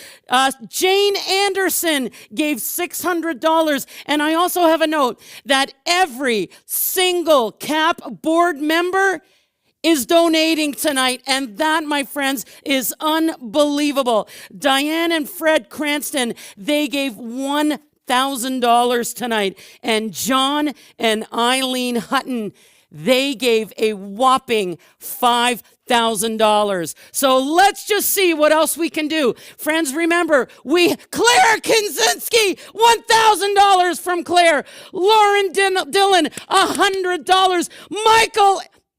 Speaker 1: Jane Anderson gave $600. And I also have a note that every single CAP board member is donating tonight, and that, my friends, is unbelievable. Diane and Fred Cranston, they gave $1,000 tonight, and John and Eileen Hutton, they gave a whopping $5,000. So let's just see what else we can do. Friends, remember, Claire Kinsinski, $1,000 from Claire. Lauren Dillon, $100.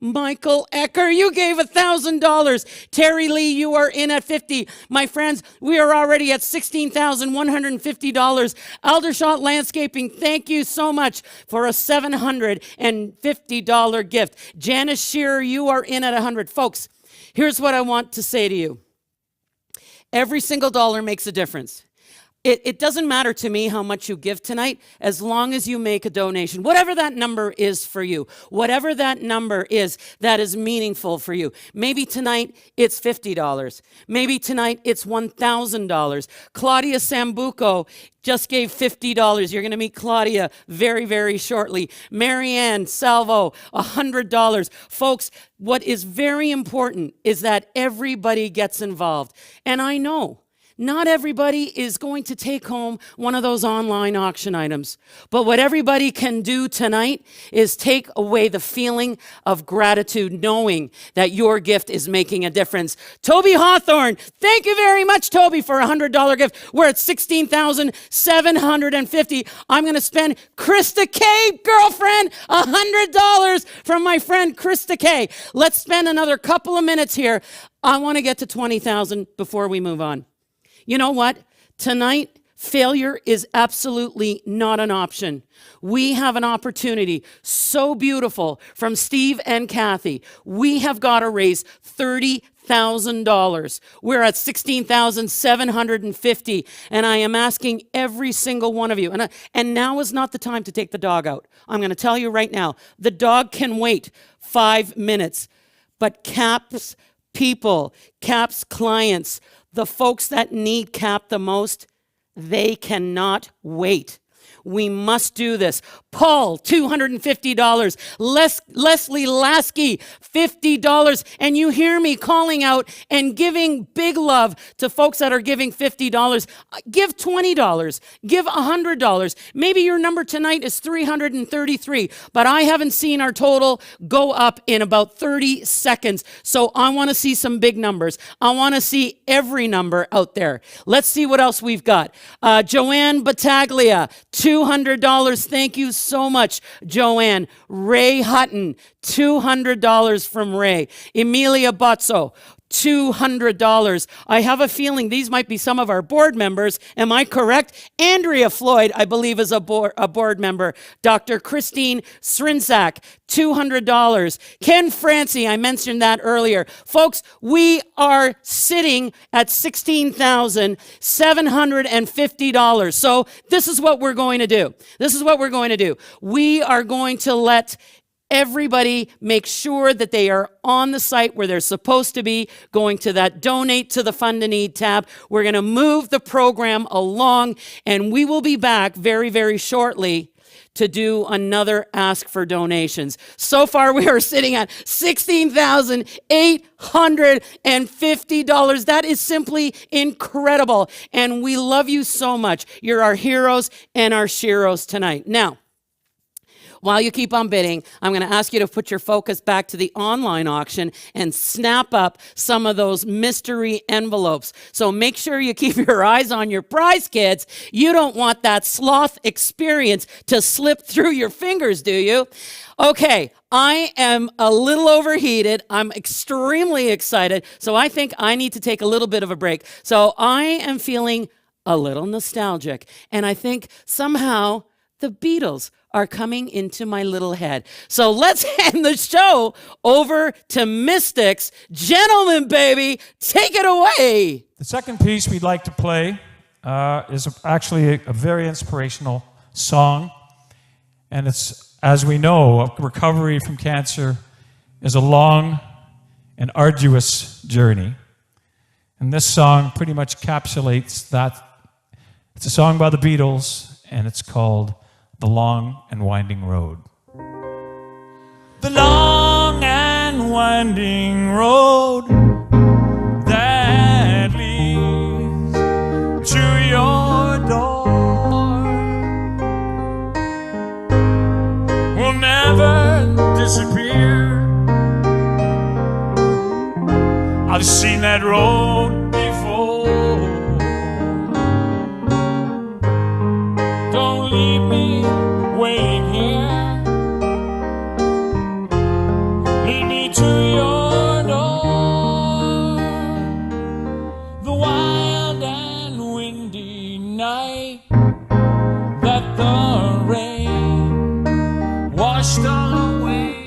Speaker 1: Michael Ecker, you gave $1,000. Terry Lee, you are in at $50. My friends, we are already at $16,150. Aldershot Landscaping, thank you so much for a $750 gift. Janice Shearer, you are in at $100. Folks, here's what I want to say to you. Every single dollar makes a difference. It doesn't matter to me how much you give tonight, as long as you make a donation. Whatever that number is for you, whatever that number is that is meaningful for you. Maybe tonight it's $50. Maybe tonight it's $1,000. Claudia Sambuco just gave $50. You're going to meet Claudia very, very shortly. Marianne Salvo, $100. Folks, what is very important is that everybody gets involved. And I know not everybody is going to take home one of those online auction items. But what everybody can do tonight is take away the feeling of gratitude, knowing that your gift is making a difference. Toby Hawthorne, thank you very much, Toby, for a $100 gift. We're at $16,750. I'm going to spend Krista K, girlfriend, $100 from my friend Krista K. Let's spend another couple of minutes here. I want to get to 20,000 before we move on. You know what? Tonight, failure is absolutely not an option. We have an opportunity so beautiful from Steve and Kathy. We have got to raise $30,000. We're at $16,750, and I am asking every single one of you, and now is not the time to take the dog out. I'm going to tell you right now, the dog can wait 5 minutes, but CAP's people, CAP's clients, the folks that need CAP the most, they cannot wait. We must do this. Paul, $250. Leslie Lasky, $50. And you hear me calling out and giving big love to folks that are giving $50. Give $20. Give $100. Maybe your number tonight is 333, but I haven't seen our total go up in about 30 seconds. So I want to see some big numbers. I want to see every number out there. Let's see what else we've got. Joanne Battaglia, $200. Thank you so much, Joanne. Ray Hutton, $200 from Ray. Emilia Bozzo, $200. I have a feeling these might be some of our board members. Am I correct? Andrea Floyd, I believe, is a board member. Dr. Christine Srinzak, $200. Ken Francie, I mentioned that earlier. Folks, we are sitting at $16,750. So this is what we're going to do. We are going to let everybody make sure that they are on the site where they're supposed to be, going to that Donate to the Fund a Need tab. We're going to move the program along, and we will be back very, very shortly to do another ask for donations. So far, we are sitting at $16,850. That is simply incredible, and we love you so much. You're our heroes and our sheroes tonight. Now, while you keep on bidding, I'm going to ask you to put your focus back to the online auction and snap up some of those mystery envelopes. So make sure you keep your eyes on your prize, kids. You don't want that sloth experience to slip through your fingers, do you? Okay, I am a little overheated. I'm extremely excited. So I think I need to take a little bit of a break. So I am feeling a little nostalgic. And I think somehow the Beatles are coming into my little head. So let's hand the show over to Mystics. Gentlemen, baby, take it away.
Speaker 7: The second piece we'd like to play is actually a very inspirational song. And it's, as we know, recovery from cancer is a long and arduous journey. And this song pretty much encapsulates that. It's a song by the Beatles, and it's called The Long and Winding Road. The long and winding road that leads to your door will never disappear. I've seen that road before. Don't leave me waiting here. Lead me to your door. The wild and windy night that the rain washed away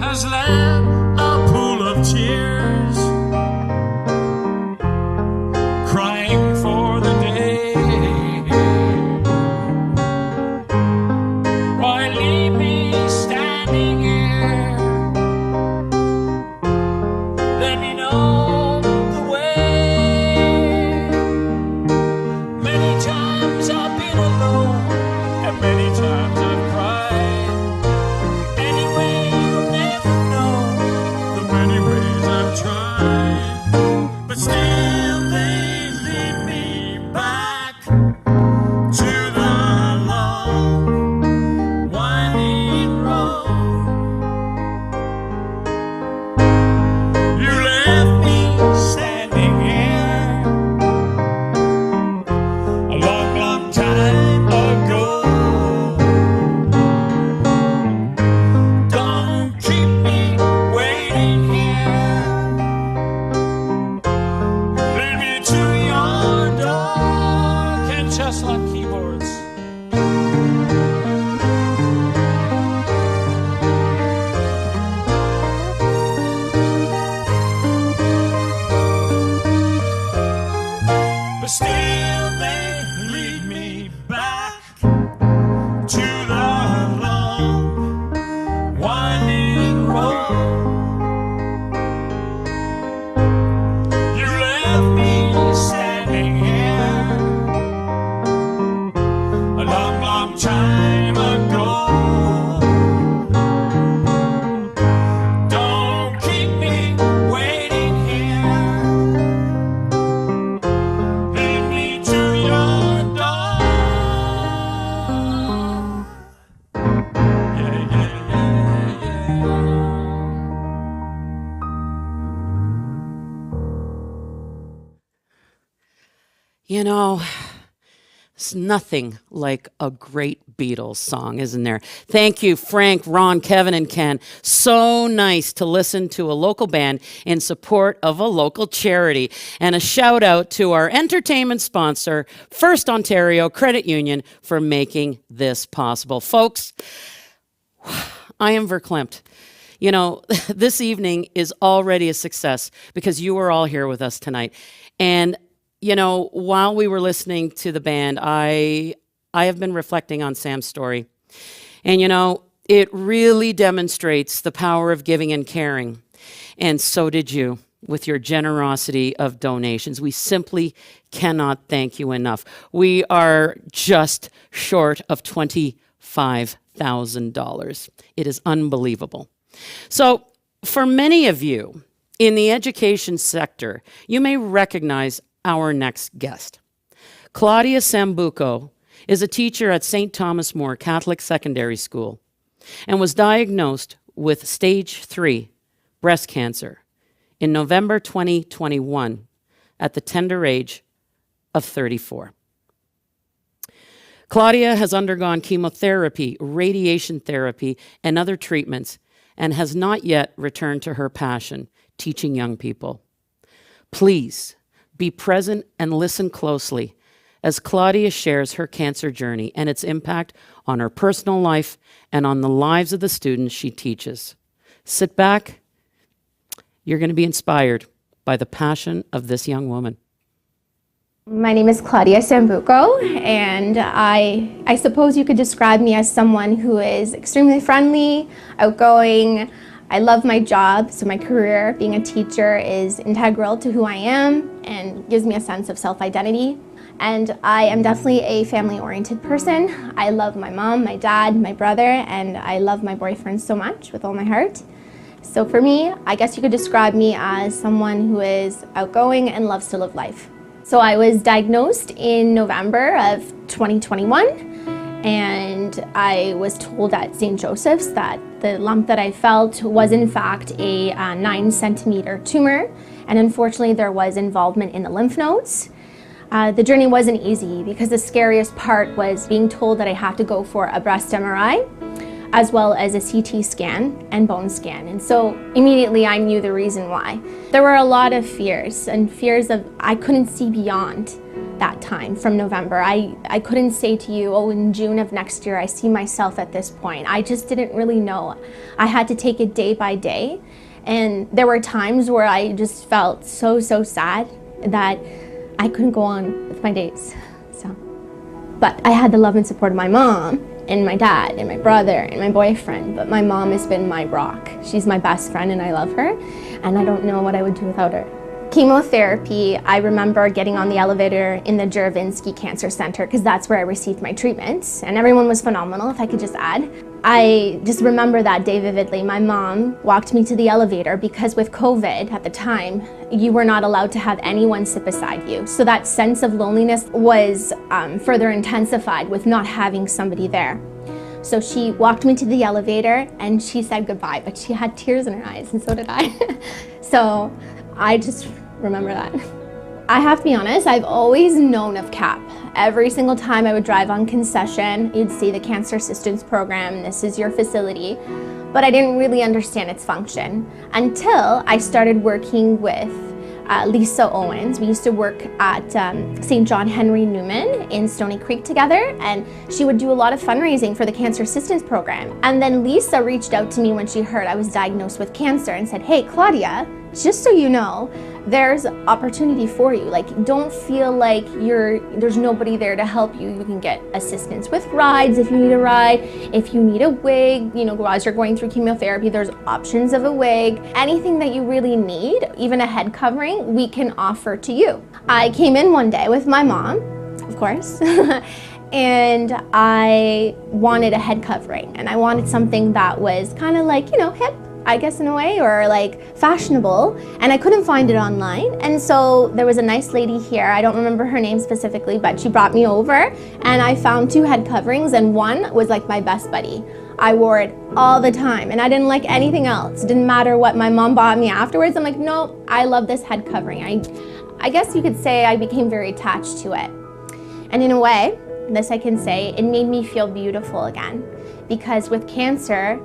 Speaker 7: has left a pool of tears, crying for the day. Why leave me standing here? Let me know the way. Many times I've been alone, and many times I've cried. Anyway, you'll never know the many ways I've tried. But still they lead me back to the long, winding road. You left me standing here a long, long time ago. Don't keep me waiting here. Lead me to your door. Ken Chestnut keyboards. But still they lead me back to the long, winding road. You left me standing here a long, long time ago. Don't keep me waiting here. Lead me to your door. Yeah, yeah, yeah, yeah.
Speaker 1: You know, it's nothing like a great Beatles song, isn't there? Thank you, Frank, Ron, Kevin, and Ken. So nice to listen to a local band in support of a local charity. And a shout out to our entertainment sponsor, First Ontario Credit Union, for making this possible. Folks, I am verklempt. You know, this evening is already a success because you were all here with us tonight. And you know, while we were listening to the band, I have been reflecting on Sam's story. And you know, it really demonstrates the power of giving and caring. And so did you with your generosity of donations. We simply cannot thank you enough. We are just short of $25,000. It is unbelievable. So for many of you in the education sector, you may recognize our next guest. Claudia Sambuco is a teacher at St. Thomas More Catholic Secondary School and was diagnosed with stage 3 breast cancer in November 2021 at the tender age of 34. Claudia has undergone chemotherapy, radiation therapy, and other treatments and has not yet returned to her passion, teaching young people. Please be present and listen closely as Claudia shares her cancer journey and its impact on her personal life and on the lives of the students she teaches. Sit back. You're going to be inspired by the passion of this young woman.
Speaker 13: My name is Claudia Sambuco, and I suppose you could describe me as someone who is extremely friendly, outgoing. I love my job, so my career being a teacher is integral to who I am and gives me a sense of self-identity. And I am definitely a family-oriented person. I love my mom, my dad, my brother, and I love my boyfriend so much with all my heart. So for me, I guess you could describe me as someone who is outgoing and loves to live life. So I was diagnosed in November of 2021, and I was told at St. Joseph's that the lump that I felt was in fact a 9-centimeter tumor, and unfortunately there was involvement in the lymph nodes. The journey wasn't easy because the scariest part was being told that I had to go for a breast MRI, as well as a CT scan and bone scan. And so immediately I knew the reason why. There were a lot of fears, and fears of I couldn't see beyond that time from November. I couldn't say to you, oh, in June of next year, I see myself at this point. I just didn't really know. I had to take it day by day. And there were times where I just felt so sad that I couldn't go on with my days. But I had the love and support of my mom and my dad and my brother and my boyfriend, but my mom has been my rock. She's my best friend and I love her, and I don't know what I would do without her. Chemotherapy, I remember getting on the elevator in the Juravinsky Cancer Center because that's where I received my treatments, and everyone was phenomenal, if I could just add. I just remember that day vividly. My mom walked me to the elevator because with COVID at the time, you were not allowed to have anyone sit beside you. So that sense of loneliness was further intensified with not having somebody there. So she walked me to the elevator and she said goodbye, but she had tears in her eyes, and so did I. So I just remember that. I have to be honest, I've always known of CAP. Every single time I would drive on concession, you'd see the Cancer Assistance Program, this is your facility, but I didn't really understand its function until I started working with Lisa Owens. We used to work at St. John Henry Newman in Stony Creek together, and she would do a lot of fundraising for the Cancer Assistance Program. And then Lisa reached out to me when she heard I was diagnosed with cancer and said, hey, Claudia, just so you know, there's opportunity for you. Like, don't feel like there's nobody there to help you. You can get assistance with rides if you need a ride. If you need a wig, as you're going through chemotherapy, there's options of a wig. Anything that you really need, even a head covering, we can offer to you. I came in one day with my mom, of course, and I wanted a head covering, and I wanted something that was kind of like, hip, I guess in a way, or like fashionable, and I couldn't find it online. And so there was a nice lady here, I don't remember her name specifically, but she brought me over and I found 2 head coverings, and one was like my best buddy. I wore it all the time and I didn't like anything else. It didn't matter what my mom bought me afterwards. I'm like, no, I love this head covering. I guess you could say I became very attached to it. And in a way, this I can say, it made me feel beautiful again, because with cancer,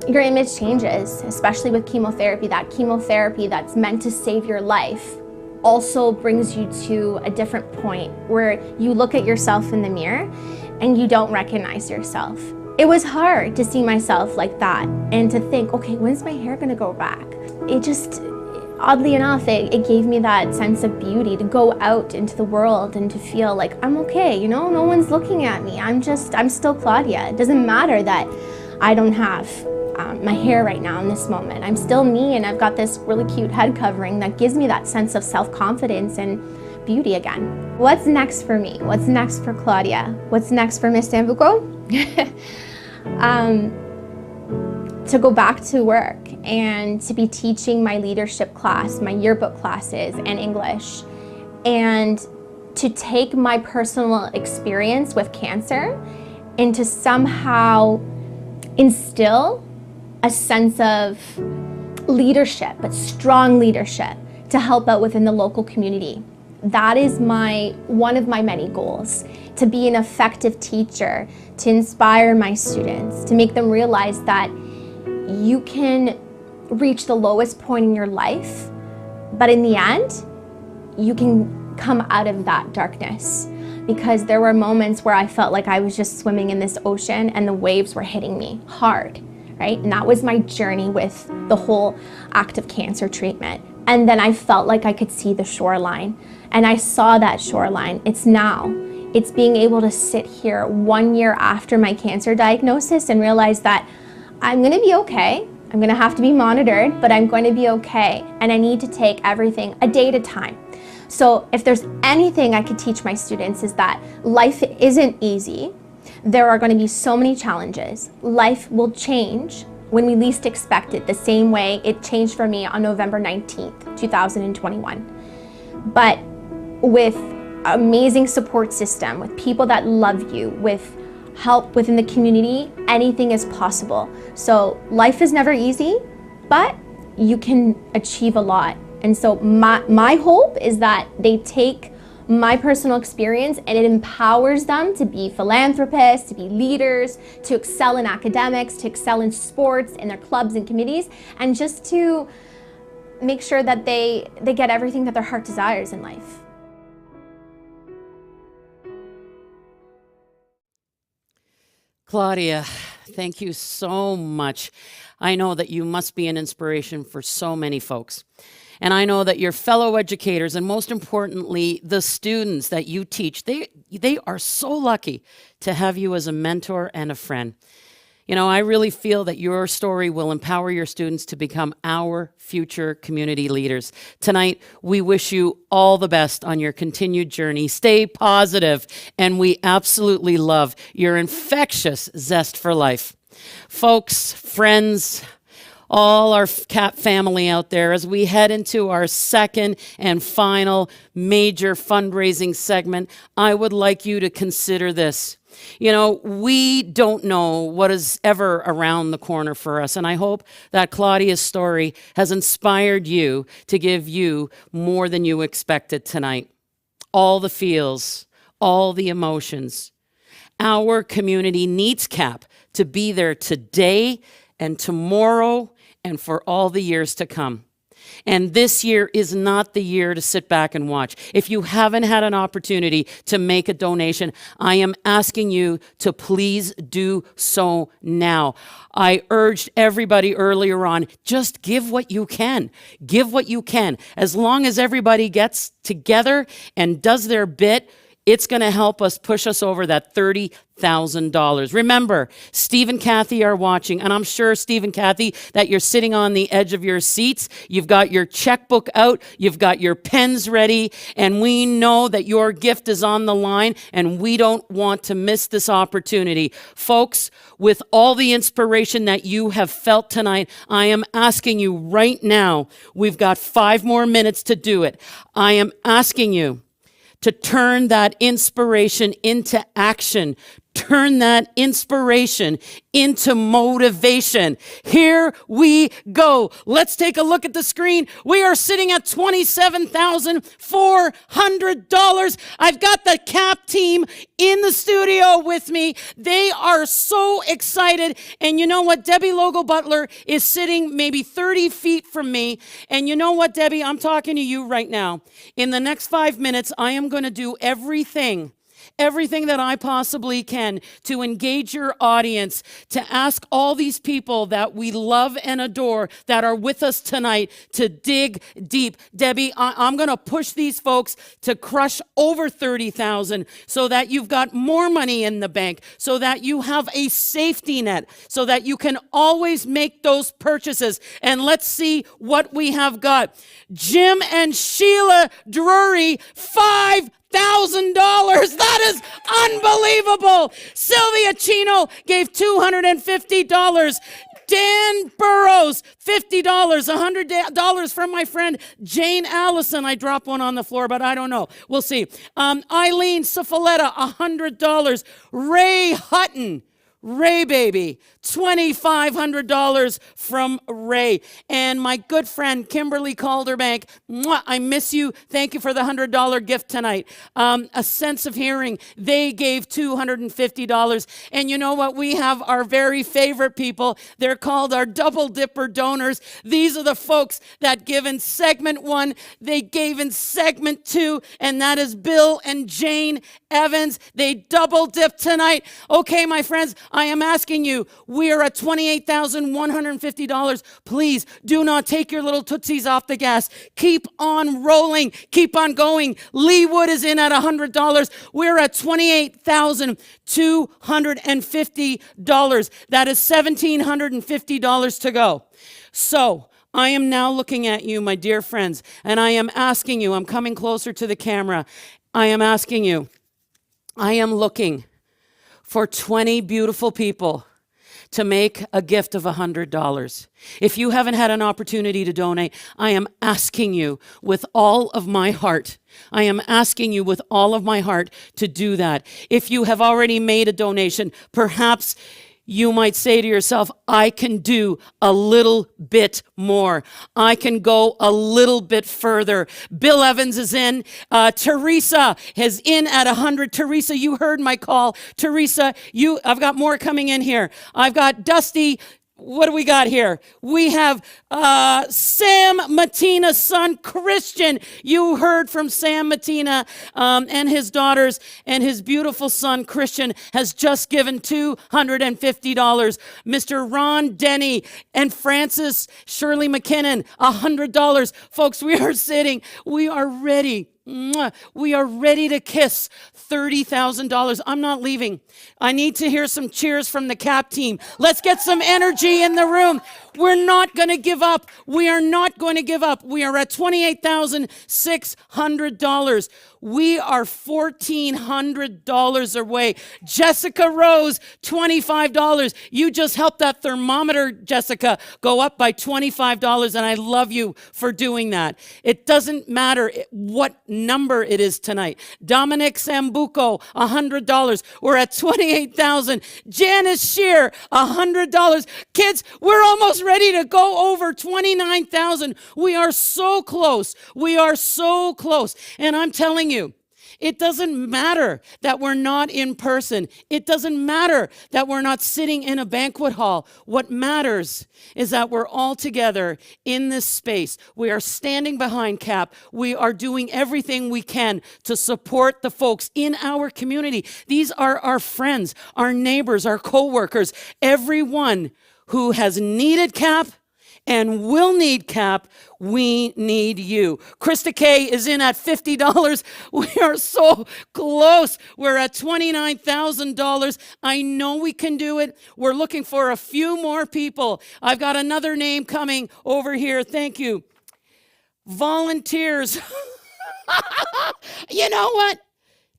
Speaker 13: your image changes, especially with chemotherapy. That chemotherapy that's meant to save your life also brings you to a different point where you look at yourself in the mirror and you don't recognize yourself. It was hard to see myself like that and to think, okay, when's my hair gonna go back? It just, oddly enough, it gave me that sense of beauty to go out into the world and to feel like I'm okay, no one's looking at me. I'm still Claudia. It doesn't matter that I don't have my hair right now in this moment. I'm still me, and I've got this really cute head covering that gives me that sense of self-confidence and beauty again. What's next for me? What's next for Claudia? What's next for Miss Sambuco? To go back to work and to be teaching my leadership class, my yearbook classes, and English, and to take my personal experience with cancer and to somehow instill a sense of leadership, but strong leadership, to help out within the local community. That is one of my many goals, to be an effective teacher, to inspire my students, to make them realize that you can reach the lowest point in your life, but in the end, you can come out of that darkness, because there were moments where I felt like I was just swimming in this ocean and the waves were hitting me hard, right? And that was my journey with the whole active cancer treatment. And then I felt like I could see the shoreline, and I saw that shoreline. It's now. It's being able to sit here 1 year after my cancer diagnosis and realize that I'm gonna be okay. I'm gonna have to be monitored, but I'm going to be okay. And I need to take everything a day at a time. So if there's anything I could teach my students is that life isn't easy. There are going to be so many challenges. Life will change when we least expect it, the same way it changed for me on November 19th, 2021. But with amazing support system, with people that love you, with help within the community, anything is possible. So life is never easy, but you can achieve a lot. And so my hope is that they take my personal experience and it empowers them to be philanthropists, to be leaders, to excel in academics, to excel in sports, in their clubs and committees, and just to make sure that they get everything that their heart desires in life.
Speaker 1: Claudia, thank you so much. I know that you must be an inspiration for so many folks. And I know that your fellow educators, and most importantly, the students that you teach, they are so lucky to have you as a mentor and a friend. You know, I really feel that your story will empower your students to become our future community leaders. Tonight, we wish you all the best on your continued journey. Stay positive, and we absolutely love your infectious zest for life. Folks, friends, all our CAP family out there, as we head into our second and final major fundraising segment, I would like you to consider this. You know, we don't know what is ever around the corner for us, and I hope that Claudia's story has inspired you to give you more than you expected tonight. All the feels, all the emotions. Our community needs CAP to be there today and tomorrow and for all the years to come. And this year is not the year to sit back and watch. If you haven't had an opportunity to make a donation, I am asking you to please do so now. I urged everybody earlier on, just give what you can. Give what you can. As long as everybody gets together and does their bit, it's going to help us push us over that $30,000. Remember, Steve and Kathy are watching, and I'm sure, Steve and Kathy, that you're sitting on the edge of your seats. You've got your checkbook out. You've got your pens ready, and we know that your gift is on the line, and we don't want to miss this opportunity. Folks, with all the inspiration that you have felt tonight, I am asking you right now, we've got 5 more minutes to do it. I am asking you to turn that inspiration into action. Turn that inspiration into motivation. Here we go. Let's take a look at the screen. We are sitting at $27,400. I've got the CAP team in the studio with me. They are so excited. And you know what? Debbie Logo Butler is sitting maybe 30 feet from me. And you know what, Debbie? I'm talking to you right now. In the next 5 minutes, I am going to do everything that I possibly can to engage your audience, to ask all these people that we love and adore that are with us tonight to dig deep. Debbie, I'm going to push these folks to crush over $30,000 so that you've got more money in the bank, so that you have a safety net, so that you can always make those purchases. And let's see what we have got. Jim and Sheila Drury, $5,000. That is unbelievable. Sylvia Chino gave $250. Dan Burrows, $50, $100 from my friend Jane Allison. I dropped one on the floor, but I don't know. We'll see. Eileen Safaletta, $100. Ray Hutton, Ray baby, $2,500 from Ray. And my good friend, Kimberly Calderbank, mwah, I miss you. Thank you for the $100 gift tonight. A Sense of Hearing, they gave $250. And you know what? We have our very favorite people. They're called our Double Dipper donors. These are the folks that give in segment 1. They gave in segment 2, and that is Bill and Jane Evans. They double dipped tonight. Okay, my friends, I am asking you, we are at $28,150. Please do not take your little tootsies off the gas. Keep on rolling. Keep on going. Lee Wood is in at $100. We're at $28,250. That is $1,750 to go. So I am now looking at you, my dear friends, and I am asking you, I'm coming closer to the camera. I am asking you, I am looking for 20 beautiful people to make a gift of $100. If you haven't had an opportunity to donate, I am asking you with all of my heart. I am asking you with all of my heart to do that. If you have already made a donation, perhaps you might say to yourself, I can do a little bit more. I can go a little bit further. Bill Evans is in. Teresa is in at 100. Teresa, you heard my call. Teresa, I've got more coming in here. I've got Dusty. What do we got here? We have Sam Matina's son, Christian. You heard from Sam Matina and his daughters, and his beautiful son, Christian, has just given $250. Mr. Ron Denny and Francis Shirley McKinnon, $100. Folks, we are ready. We are ready to kiss $30,000. I'm not leaving. I need to hear some cheers from the CAP team. Let's get some energy in the room. We're not going to give up. We are not going to give up. We are at $28,600. We are $1,400 away. Jessica Rose, $25. You just helped that thermometer, Jessica, go up by $25, and I love you for doing that. It doesn't matter what number it is tonight. Dominic Sambuco, $100. We're at $28,000. Janice Shear, $100. Kids, we're almost ready to go over $29,000. We are so close. We are so close. And I'm telling you, it doesn't matter that we're not in person. It doesn't matter that we're not sitting in a banquet hall. What matters is that we're all together in this space. We are standing behind CAP. We are doing everything we can to support the folks in our community. These are our friends, our neighbors, our coworkers, everyone who has needed CAP and will need CAP. We need you. Krista Kay is in at $50. We are so close. We're at $29,000. I know we can do it. We're looking for a few more people. I've got another name coming over here. Thank you. Volunteers. You know what?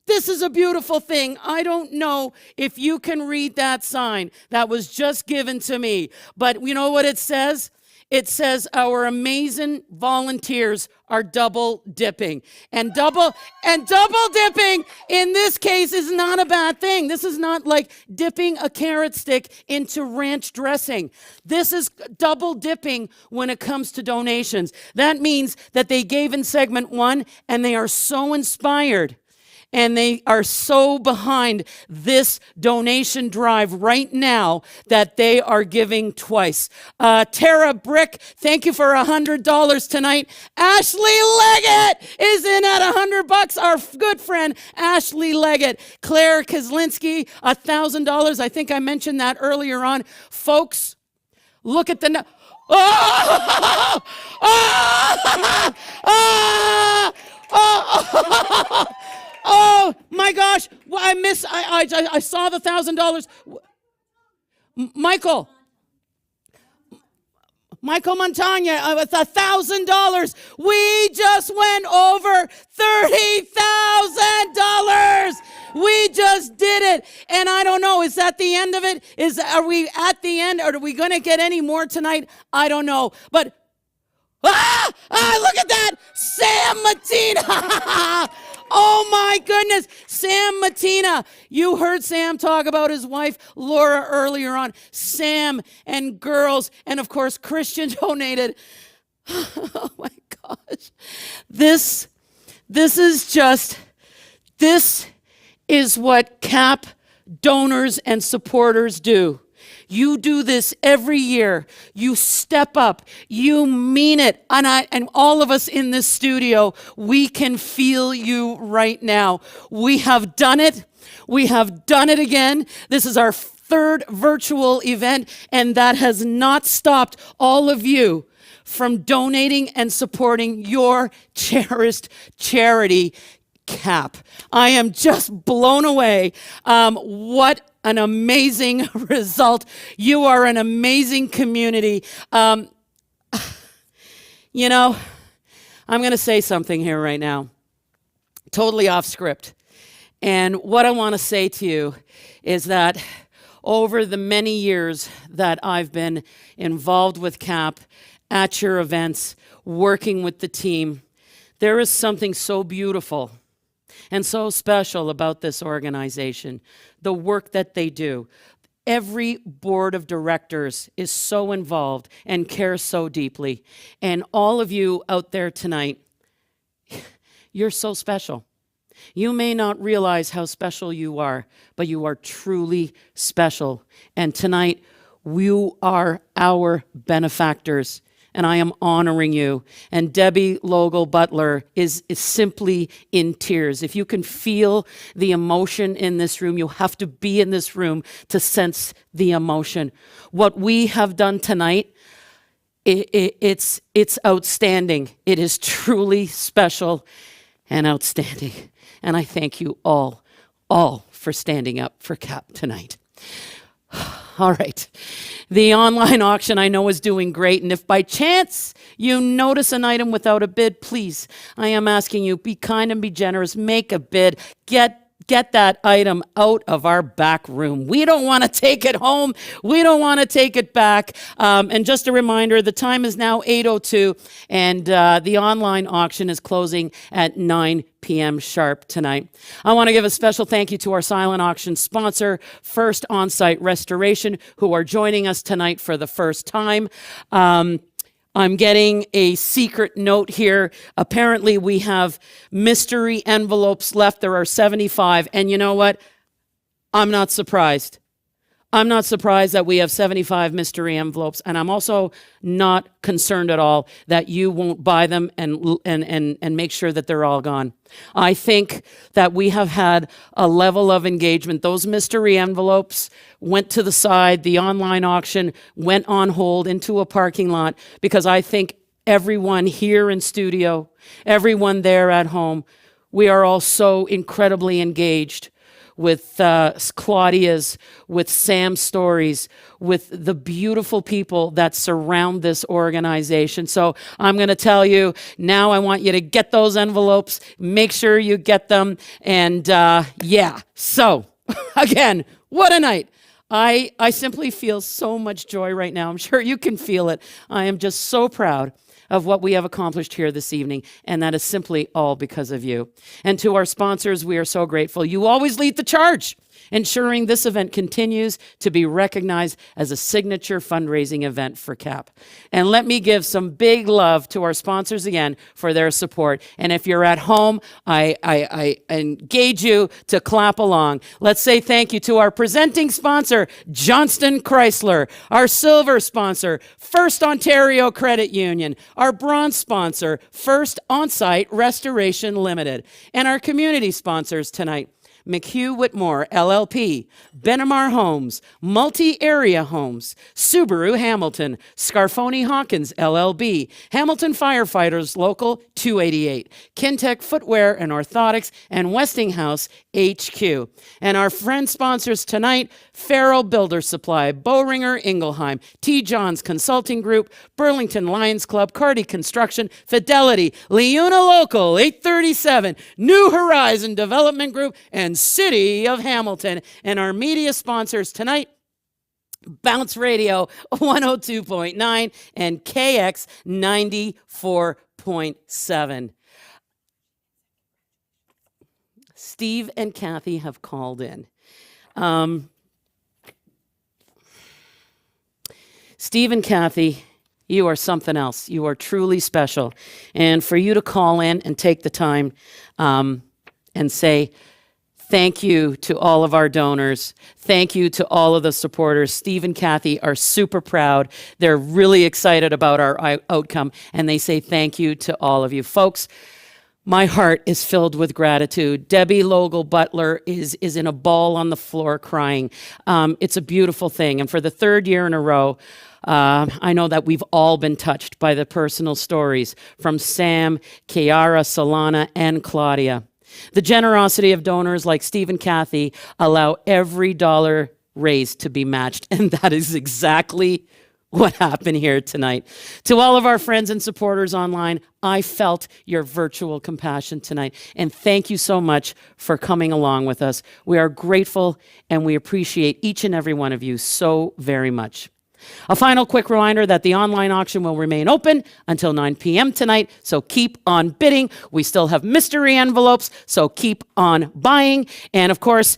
Speaker 1: This is a beautiful thing. I don't know if you can read that sign that was just given to me, but you know what it says? It says our amazing volunteers are double dipping. And double dipping in this case is not a bad thing. This is not like dipping a carrot stick into ranch dressing. This is double dipping when it comes to donations. That means that they gave in segment 1 and they are so inspired. And they are so behind this donation drive right now that they are giving twice. Tara Brick, thank you for $100 tonight. Ashley Leggett is in at $100. Our good friend Ashley Leggett. Claire Kozlinski, $1,000. I think I mentioned that earlier on. Folks, look at the. Oh! Oh! Oh! Oh my gosh! I saw the $1,000. Michael Montagna, it's $1,000. We just went over $30,000. We just did it, and I don't know. Is that the end of it? Are we at the end, or are we going to get any more tonight? I don't know, but. Look at that! Sam Matina! Oh my goodness, Sam Matina. You heard Sam talk about his wife, Laura, earlier on. Sam and girls, and of course, Christian donated. Oh my gosh. This is what CAP donors and supporters do. You do this every year. You step up. You mean it. And all of us in this studio, we can feel you right now. We have done it. We have done it again. This is our third virtual event, and that has not stopped all of you from donating and supporting your cherished charity, CAP. I am just blown away. What an amazing result. You are an amazing community. You know, I'm going to say something here right now, totally off script. And what I want to say to you is that over the many years that I've been involved with CAP, at your events, working with the team, there is something so beautiful and so special about this organization, the work that they do. Every board of directors is so involved and cares so deeply. And all of you out there tonight, you're so special. You may not realize how special you are, but you are truly special. And tonight, you are our benefactors. And I am honoring you. And Debbie Logal Butler is simply in tears. If you can feel the emotion in this room, you have to be in this room to sense the emotion. What we have done tonight, it's outstanding. It is truly special and outstanding. And I thank you all for standing up for CAP tonight. All right. The online auction I know is doing great, and if by chance you notice an item without a bid, please, I am asking you, be kind and be generous, make a bid, get that item out of our back room. We don't want to take it home. We don't want to take it back. And just a reminder, the time is now 8:02, and the online auction is closing at 9 p.m. sharp tonight. I want to give a special thank you to our silent auction sponsor, First Onsite Restoration, who are joining us tonight for the first time. I'm getting a secret note here. Apparently, we have mystery envelopes left. There are 75. And you know what? I'm not surprised. I'm not surprised that we have 75 mystery envelopes. And I'm also not concerned at all that you won't buy them and make sure that they're all gone. I think that we have had a level of engagement. Those mystery envelopes went to the side. The online auction went on hold into a parking lot because I think everyone here in studio, everyone there at home, we are all so incredibly engaged with Claudia's, with Sam's stories, with the beautiful people that surround this organization. So I'm going to tell you, now I want you to get those envelopes, make sure you get them, and so again, what a night. I simply feel so much joy right now. I'm sure you can feel it. I am just so proud of what we have accomplished here this evening, and that is simply all because of you. And to our sponsors, we are so grateful. You always lead the charge, ensuring this event continues to be recognized as a signature fundraising event for CAP. And let me give some big love to our sponsors again for their support. And if you're at home, I engage you to clap along. Let's say thank you to our presenting sponsor, Johnston Chrysler, our silver sponsor, First Ontario Credit Union, our bronze sponsor, First Onsite Restoration Limited, and our community sponsors tonight, McHugh Whitmore, LLP, Benamar Homes, Multi-Area Homes, Subaru Hamilton, Scarfoni Hawkins, LLB, Hamilton Firefighters Local 288, Kintec Footwear and Orthotics, and Westinghouse HQ. And our friend sponsors tonight, Farrell Builder Supply, Boehringer Ingelheim, T. Johns Consulting Group, Burlington Lions Club, Cardi Construction, Fidelity, Leuna Local 837, New Horizon Development Group, and City of Hamilton. And our media sponsors tonight, Bounce Radio 102.9 and KX 94.7. Steve and Kathy have called in. Steve and Kathy, you are something else. You are truly special. And for you to call in and take the time and say, thank you to all of our donors. Thank you to all of the supporters. Steve and Kathy are super proud. They're really excited about our outcome, and they say thank you to all of you. Folks, my heart is filled with gratitude. Debbie Logal Butler is in a ball on the floor crying. It's a beautiful thing. And for the third year in a row, I know that we've all been touched by the personal stories from Sam, Kiara, Solana, and Claudia. The generosity of donors like Steve and Kathy allow every dollar raised to be matched, and that is exactly what happened here tonight. To all of our friends and supporters online, I felt your virtual compassion tonight, and thank you so much for coming along with us. We are grateful, and we appreciate each and every one of you so very much. A final quick reminder that the online auction will remain open until 9 p.m. tonight, so keep on bidding. We still have mystery envelopes, so keep on buying. And of course,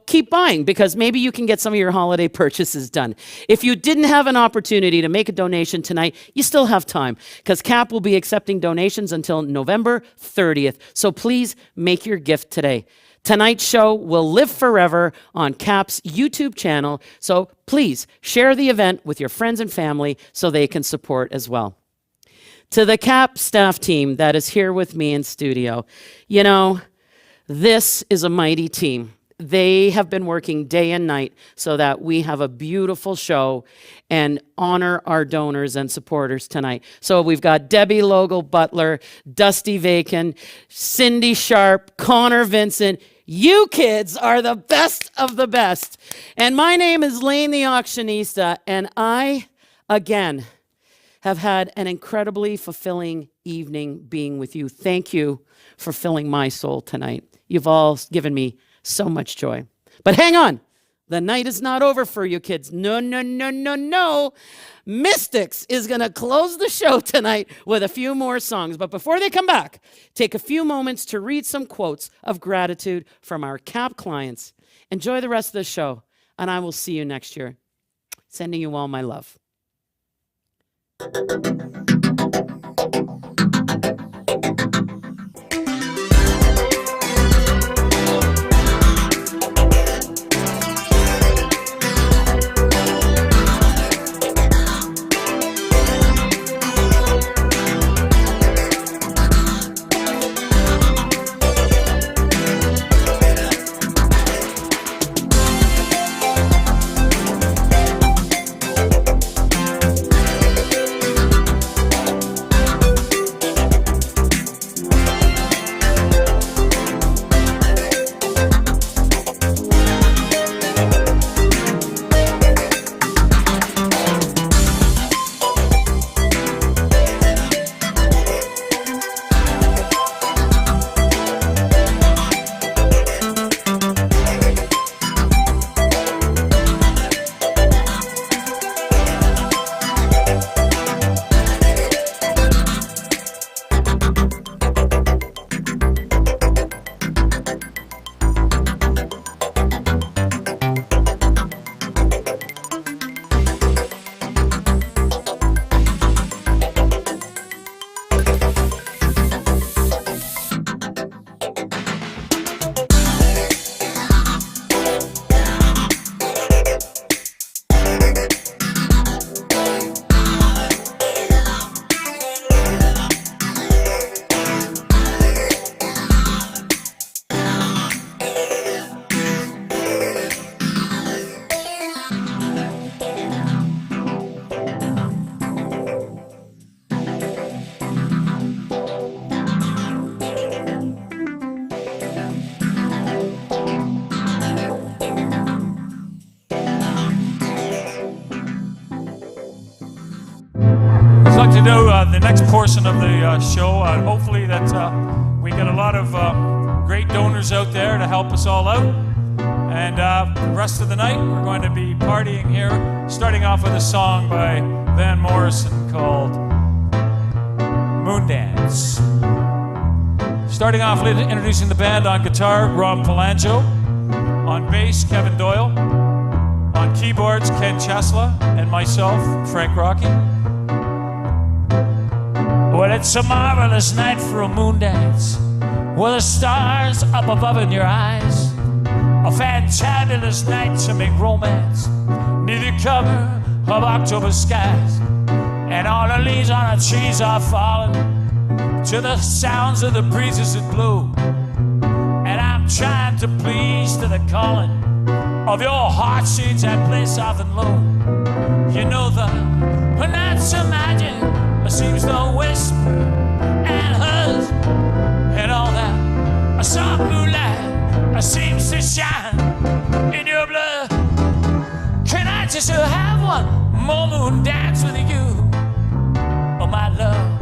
Speaker 1: keep buying because maybe you can get some of your holiday purchases done. If you didn't have an opportunity to make a donation tonight, you still have time because CAP will be accepting donations until November 30th. So please make your gift today. Tonight's show will live forever on CAP's YouTube channel, so please share the event with your friends and family so they can support as well. To the CAP staff team that is here with me in studio, this is a mighty team. They have been working day and night so that we have a beautiful show and honor our donors and supporters tonight. So we've got Debbie Logal Butler, Dusty Vacan, Cindy Sharp, Connor Vincent. You kids are the best of the best. And my name is Lane the Auctionista, and I, again, have had an incredibly fulfilling evening being with you. Thank you for filling my soul tonight. You've all given me so much joy. But hang on. The night is not over for you kids. No, no, no, no, no. Mystics is going to close the show tonight with a few more songs. But before they come back, take a few moments to read some quotes of gratitude from our CAP clients. Enjoy the rest of the show, and I will see you next year. Sending you all my love.
Speaker 7: The next portion of the show, hopefully that we get a lot of great donors out there to help us all out. And the rest of the night, we're going to be partying here, starting off with a song by Van Morrison called Moon Dance. Starting off, introducing the band: on guitar, Ron Palangio; on bass, Kevin Doyle; on keyboards, Ken Chesla; and myself, Frank Rocky. Well, it's a marvelous night for a moon dance, with the stars up above in your eyes. A fantabulous night to make romance near the cover of October skies. And all the leaves on the trees are falling to the sounds of the breezes that blow. And I'm trying to please to the calling of your heartstrings that play soft and low. You know the night's a magic seems to whisper and huzz, and all that a soft moonlight seems to shine in your blood. Can I just have one more moon dance with you, oh my love?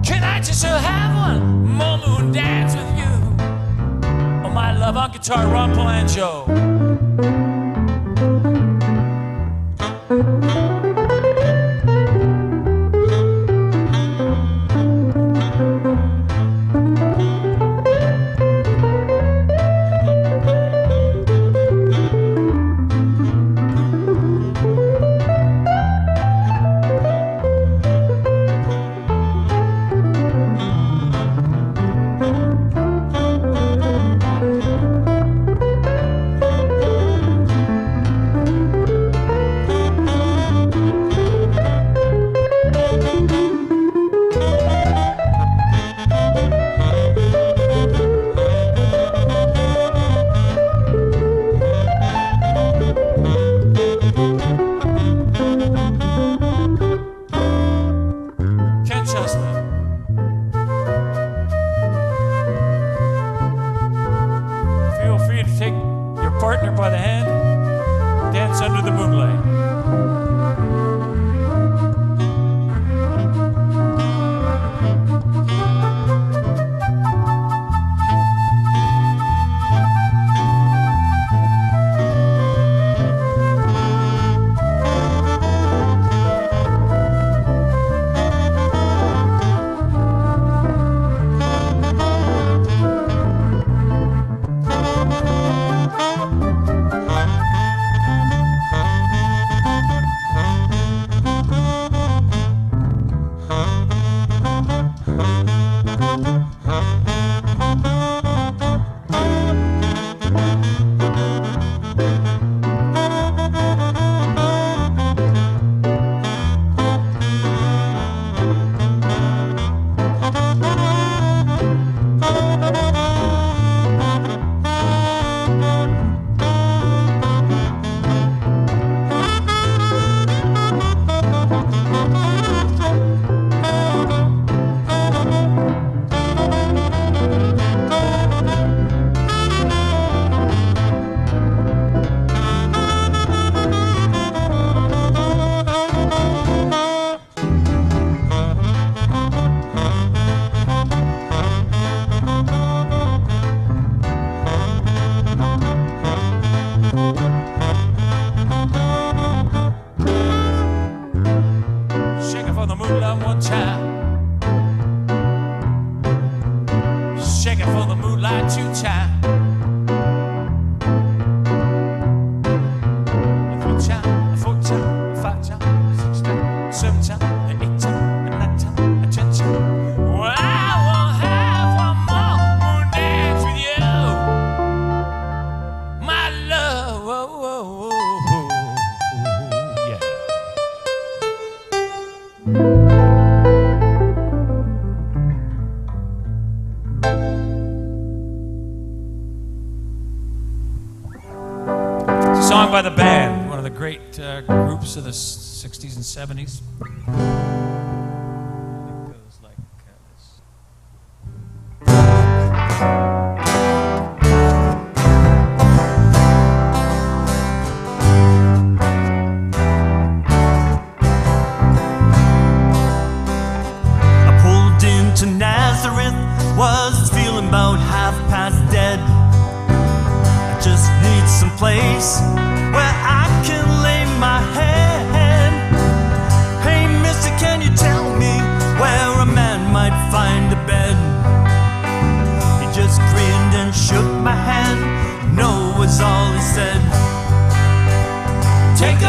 Speaker 7: Can I just have one more moon dance with you, oh my love? On guitar, Ron Palangio. By the band, one of the great groups of the 60s and 70s. It goes like this.
Speaker 14: I pulled into Nazareth, was feeling about half past dead. I just need some place where I can lay my head. Hey, Mr.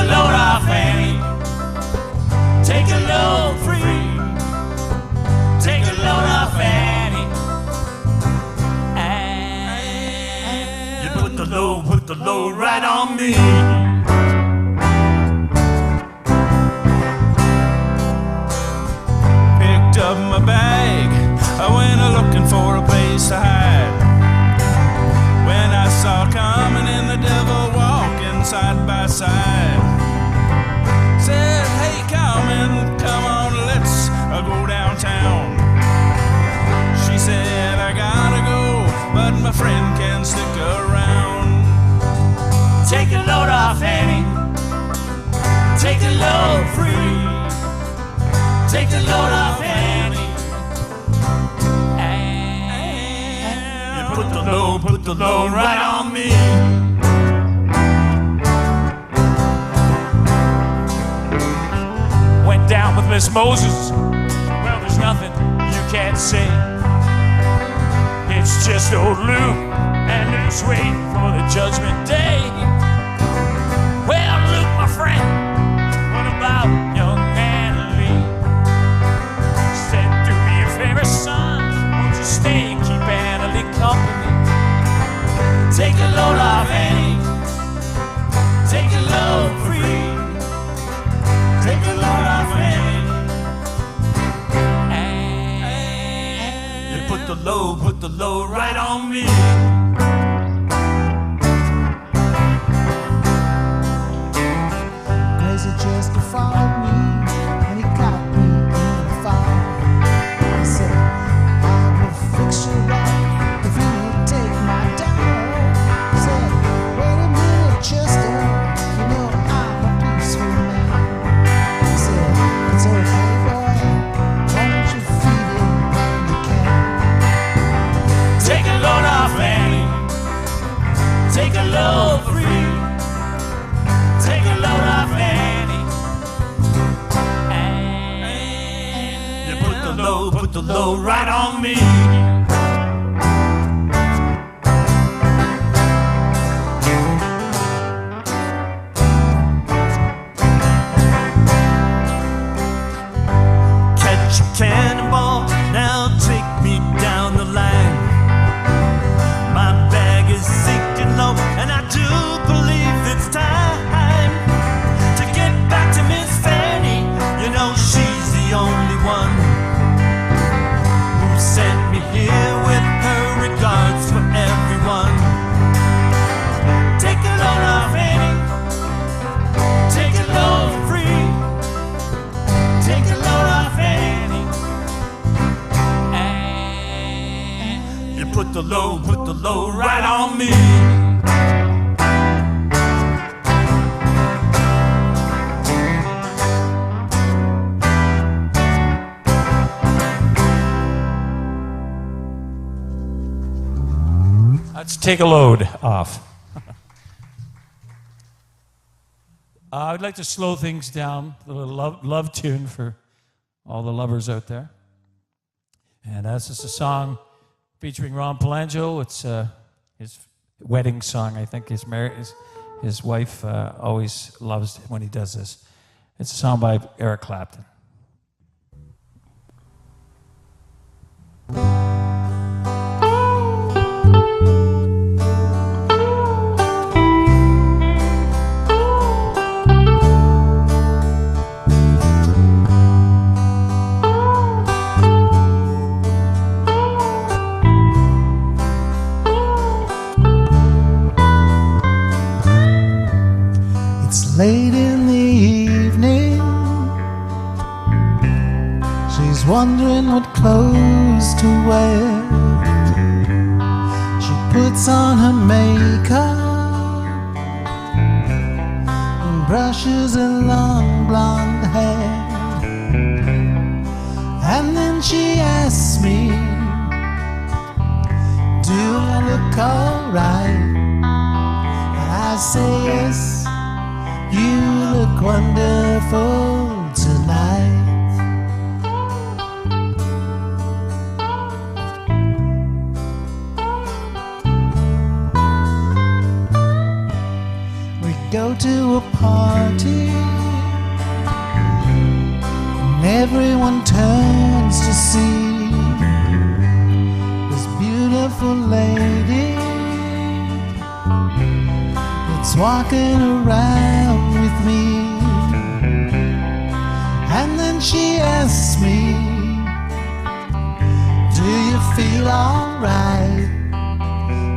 Speaker 14: a load off Annie. Take a load free. Take a load off Annie. And you put the load right on me. Picked up my bag, I went a-looking for a place to hide. When I saw Carmen and the devil walking side by side, said, hey Carmen, come on, let's go downtown. She said, I gotta go, but my friend can stick around. Take a load off Annie. Take a load free. Take a load off Annie. And you put the load right on me. Went down with Miss Moses. Well, there's nothing you can't say. It's just old Luke and Luke's waiting for the judgment day. Well, Luke, my friend, what about young Anna Lee? Said, do me a favor, son, won't you stay and keep Anna Lee company? Take a load off Annie. Take a load free. Take a load off Annie. And you put the load right on me.
Speaker 15: Crazy just followed me and he caught me in a fire. He said, I will fix you right if you will take my dog. He said, wait a minute, Chester, you know I'm a peaceful man. He said, it's okay, boy, why don't you feed it when you can?
Speaker 14: Take a load off Annie. Take a load free. Take a load off Annie. And you put the load right on me. Catch a cannonball, now take me down the line. My bag is sinking low, and I do believe it's time to get back to Miss Fanny. You know she's the only one who sent me here with her regards for everyone. Take a load off Annie. Take a load free. Take a load off Annie. And you put the load right on me.
Speaker 7: Let's take a load off. I would like to slow things down, a little love tune for all the lovers out there. And as it's a song featuring Ron Palangio, it's his wedding song. I think his wife always loves it when he does this. It's a song by Eric Clapton.
Speaker 15: Late in the evening, she's wondering what clothes to wear. She puts on her makeup and brushes her long blonde hair. And then she asks me, do I look alright? And I say yes. You look wonderful tonight. We go to a party everyone turns to see this beautiful lady that's walking around with me. And then she asks me, do you feel alright?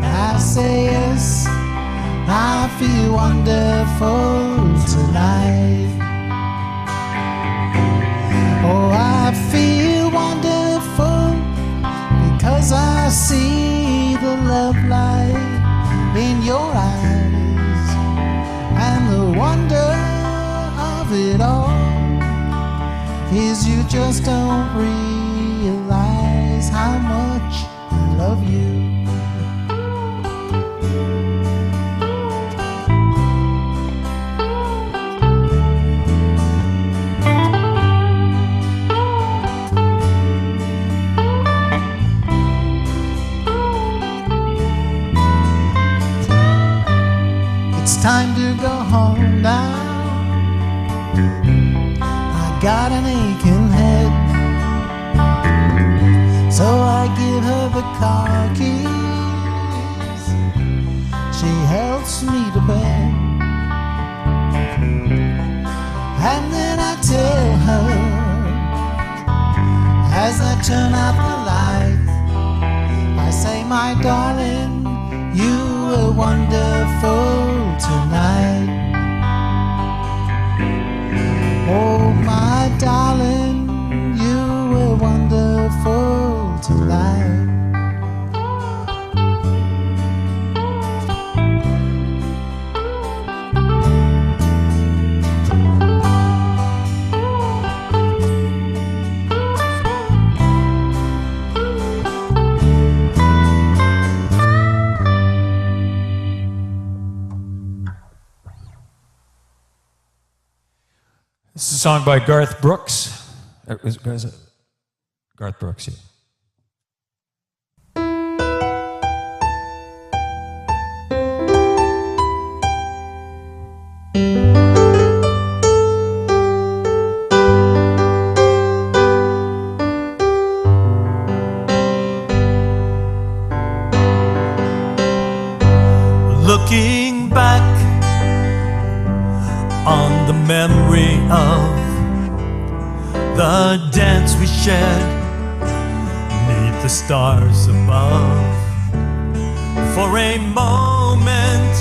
Speaker 15: I say yes, I feel wonderful tonight. Oh, I feel wonderful because I see the love light in your eyes. And the wonder of it all is you just don't realize how much I love you. It's time to go home now. I got an aching head, so I give her the car keys. She helps me to bed, and then I tell her, as I turn out the light, I say, my darling, you were wonderful tonight. Oh, my darling, you were wonderful tonight.
Speaker 7: This is a song by Garth Brooks. Is it Garth Brooks, yeah.
Speaker 14: Looking back on the memory of the dance we shared neath the stars above. For a moment,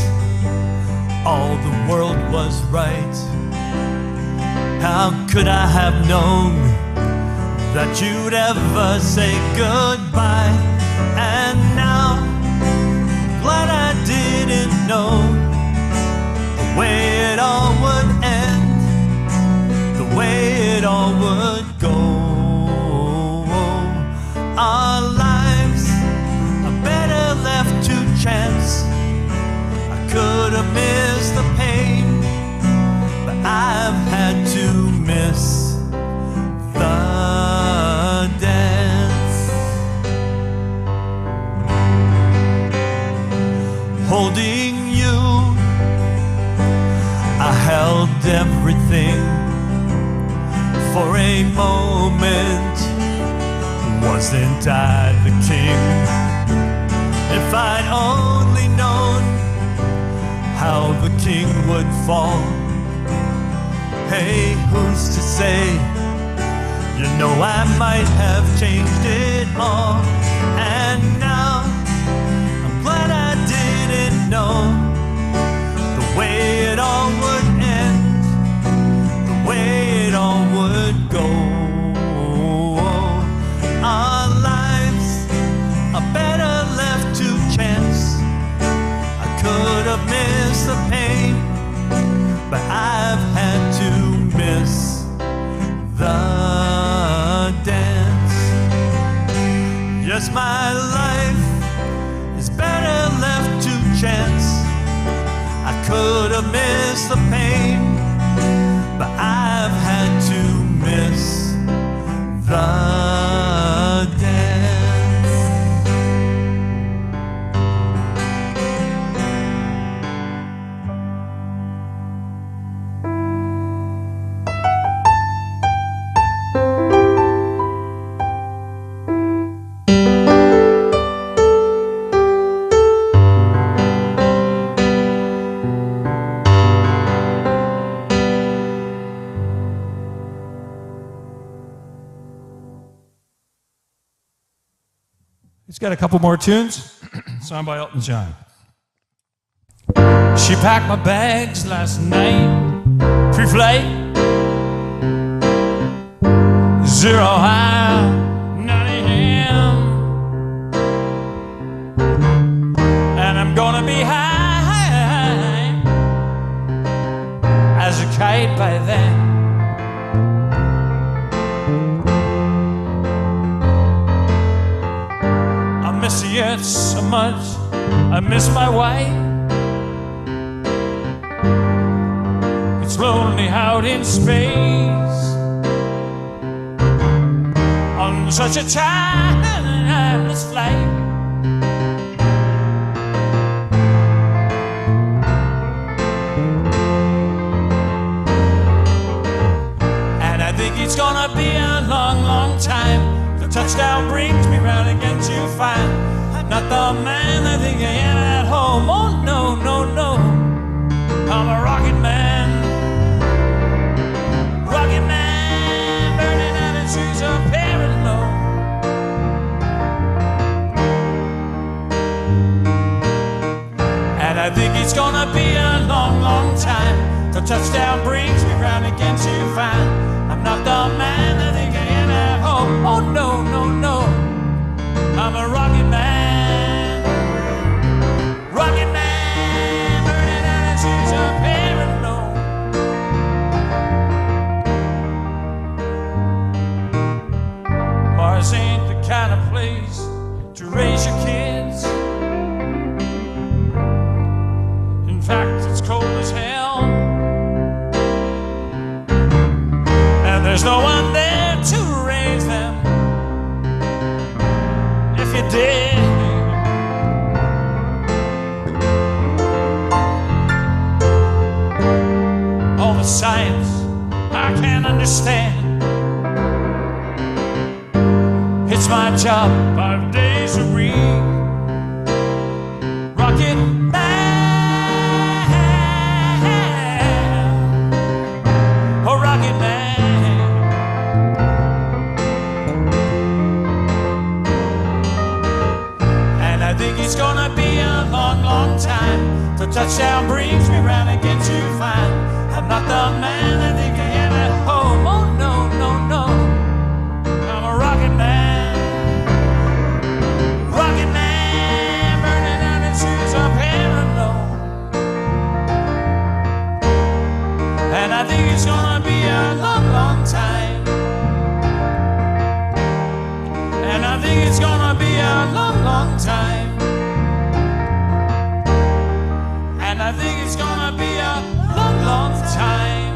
Speaker 14: all the world was right. How could I have known that you'd ever say goodbye? And now, glad I didn't know the way it all would end, the way it all would go. Our lives are better left to chance. I could have missed the pain, but I've had to miss the dance. Holding you, I held everything for a moment. Wasn't I the king? If I'd only known how the king would fall. Hey, who's to say? You know I might have changed it all. And now I'm glad I didn't know the way it all would end, the way it all would go. Our lives are better left to chance. I could have missed the pain, but I've had to miss the dance. Yes, my life is better left to chance.
Speaker 7: He's got a couple more tunes. Song by Elton John. She packed my bags last night, pre-flight, 0 high, 9 a.m. And I'm gonna be high as a kite by then. I miss her yet so much, I miss my wife. It's lonely out in space on such a timeless flight. And I think it's gonna be a long, long time. The touchdown brings me round again to find I'm not the man I think I am at home. Oh no, no, no, I'm a rocket man. Rocket man, burning out his shoes up here alone. And I think it's gonna be a long, long time. The touchdown brings me round again to find I'm not the man I think I am at home. Oh no, no, no, I'm a rocket man. Rocket man, burning out his shoes up here alone. Mars ain't the kind of place to raise your kids. In fact, it's cold as hell, and there's no one there to raise them. If you did, all the science I can't understand. It's my job 5 days a week. Rocket man, oh rocket man. And I think it's gonna be a long, long time. The touchdown brings me round again to find I'm not the man I think I am at home. Oh no, no, no, I'm a rocket man. Rocket man, burning out his shoes up here alone. And I think it's gonna be a long, long time. And I think it's gonna be a long, long time. And I think it's gonna be a long, long time.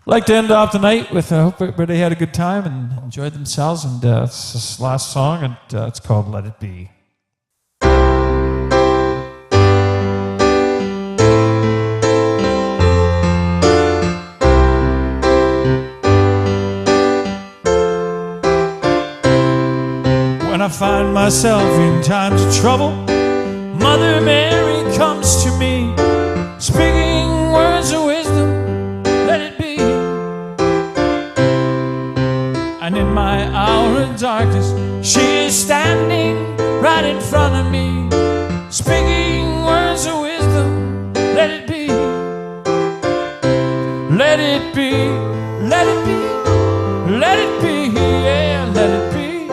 Speaker 7: I'd like to end off the night with I hope everybody had a good time and enjoyed themselves. And it's this last song, and it's called Let It Be. When I find myself in times of trouble, Mother Mary comes to me, speaking words of wisdom, let it be. And in my hour of darkness, she is standing right in front of me, speaking words of wisdom, let it be. Let it be, let it be, let it be, yeah, let it be.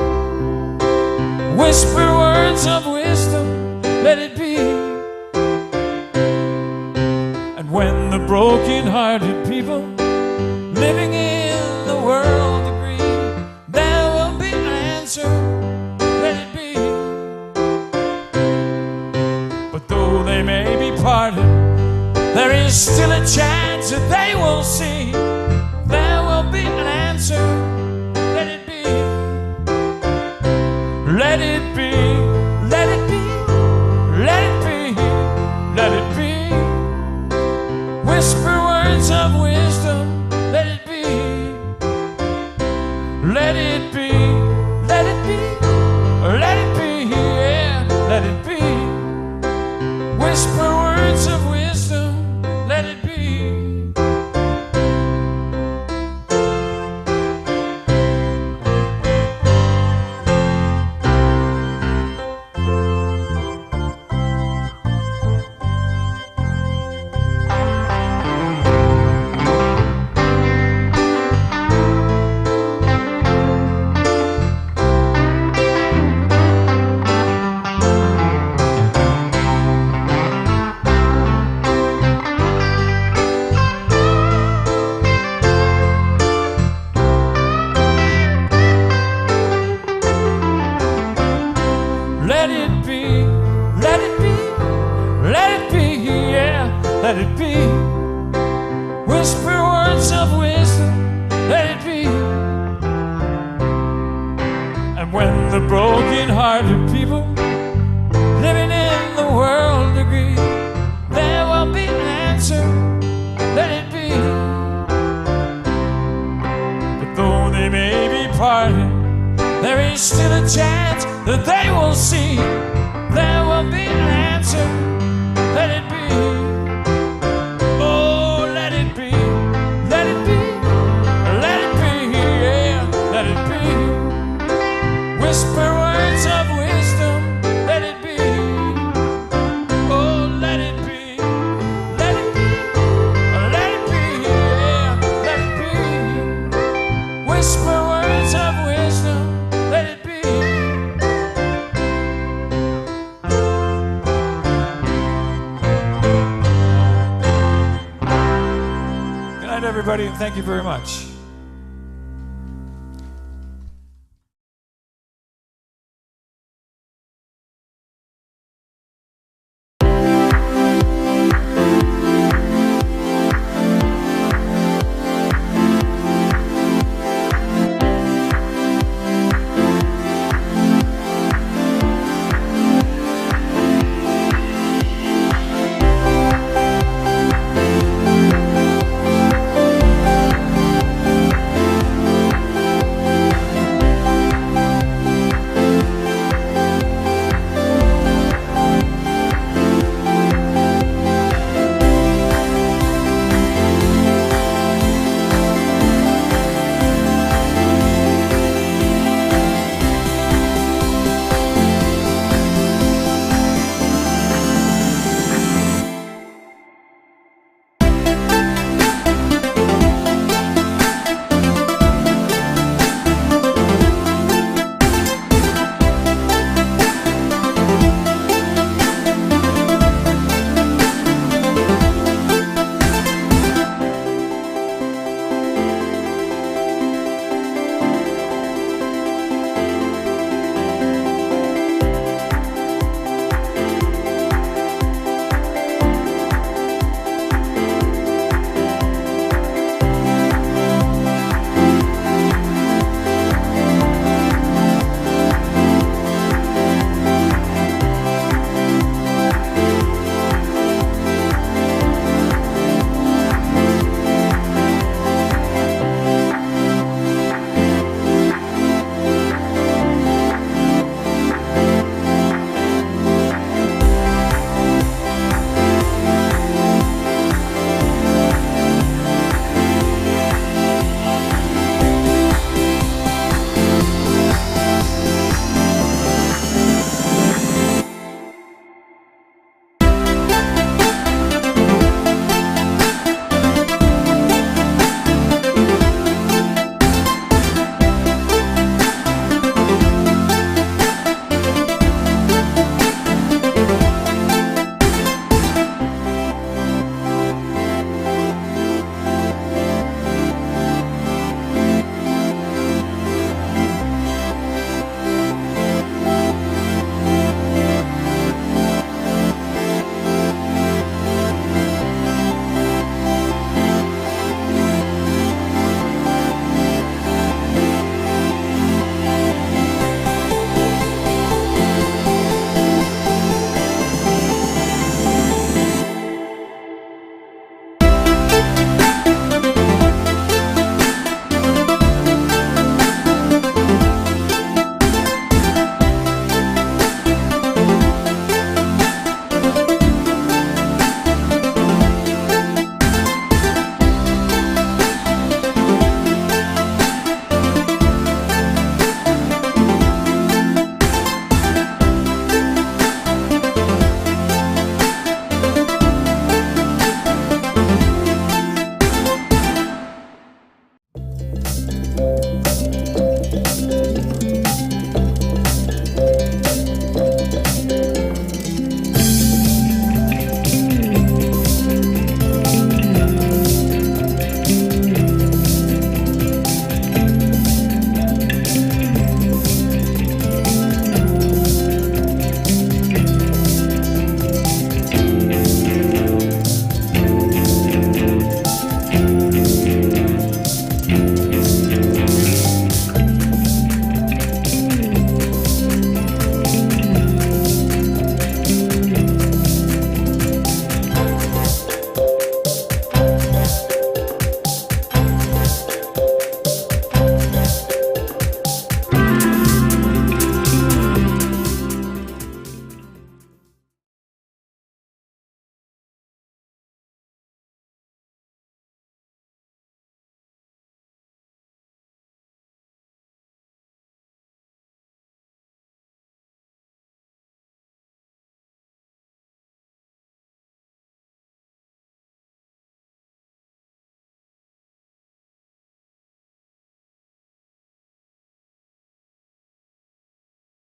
Speaker 7: Whisper words of wisdom, let it be. And when the broken-hearted people living in the world agree, there will be an answer, let it be. But though they may be parted, there is still a chance that they will see. There will be an answer, let it be. Let it be, let it be, let it be, let it be. Whisper words of wisdom, let it be. Let it be, let it be, let it be, yeah, let it be. Whisper words of wisdom, let it be. the broken-hearted people living in the world agree there will be an answer, let it be. But though they may be parted, there is still a chance that they will see there will be an answer, let it be. Oh, let it be, let it be, let it be, yeah, let it be. Whisper words of wisdom, let it be. Oh, let it be, let it be, let it be, yeah, let it be. Whisper words of wisdom, let it be. Good night, everybody, and thank you very much.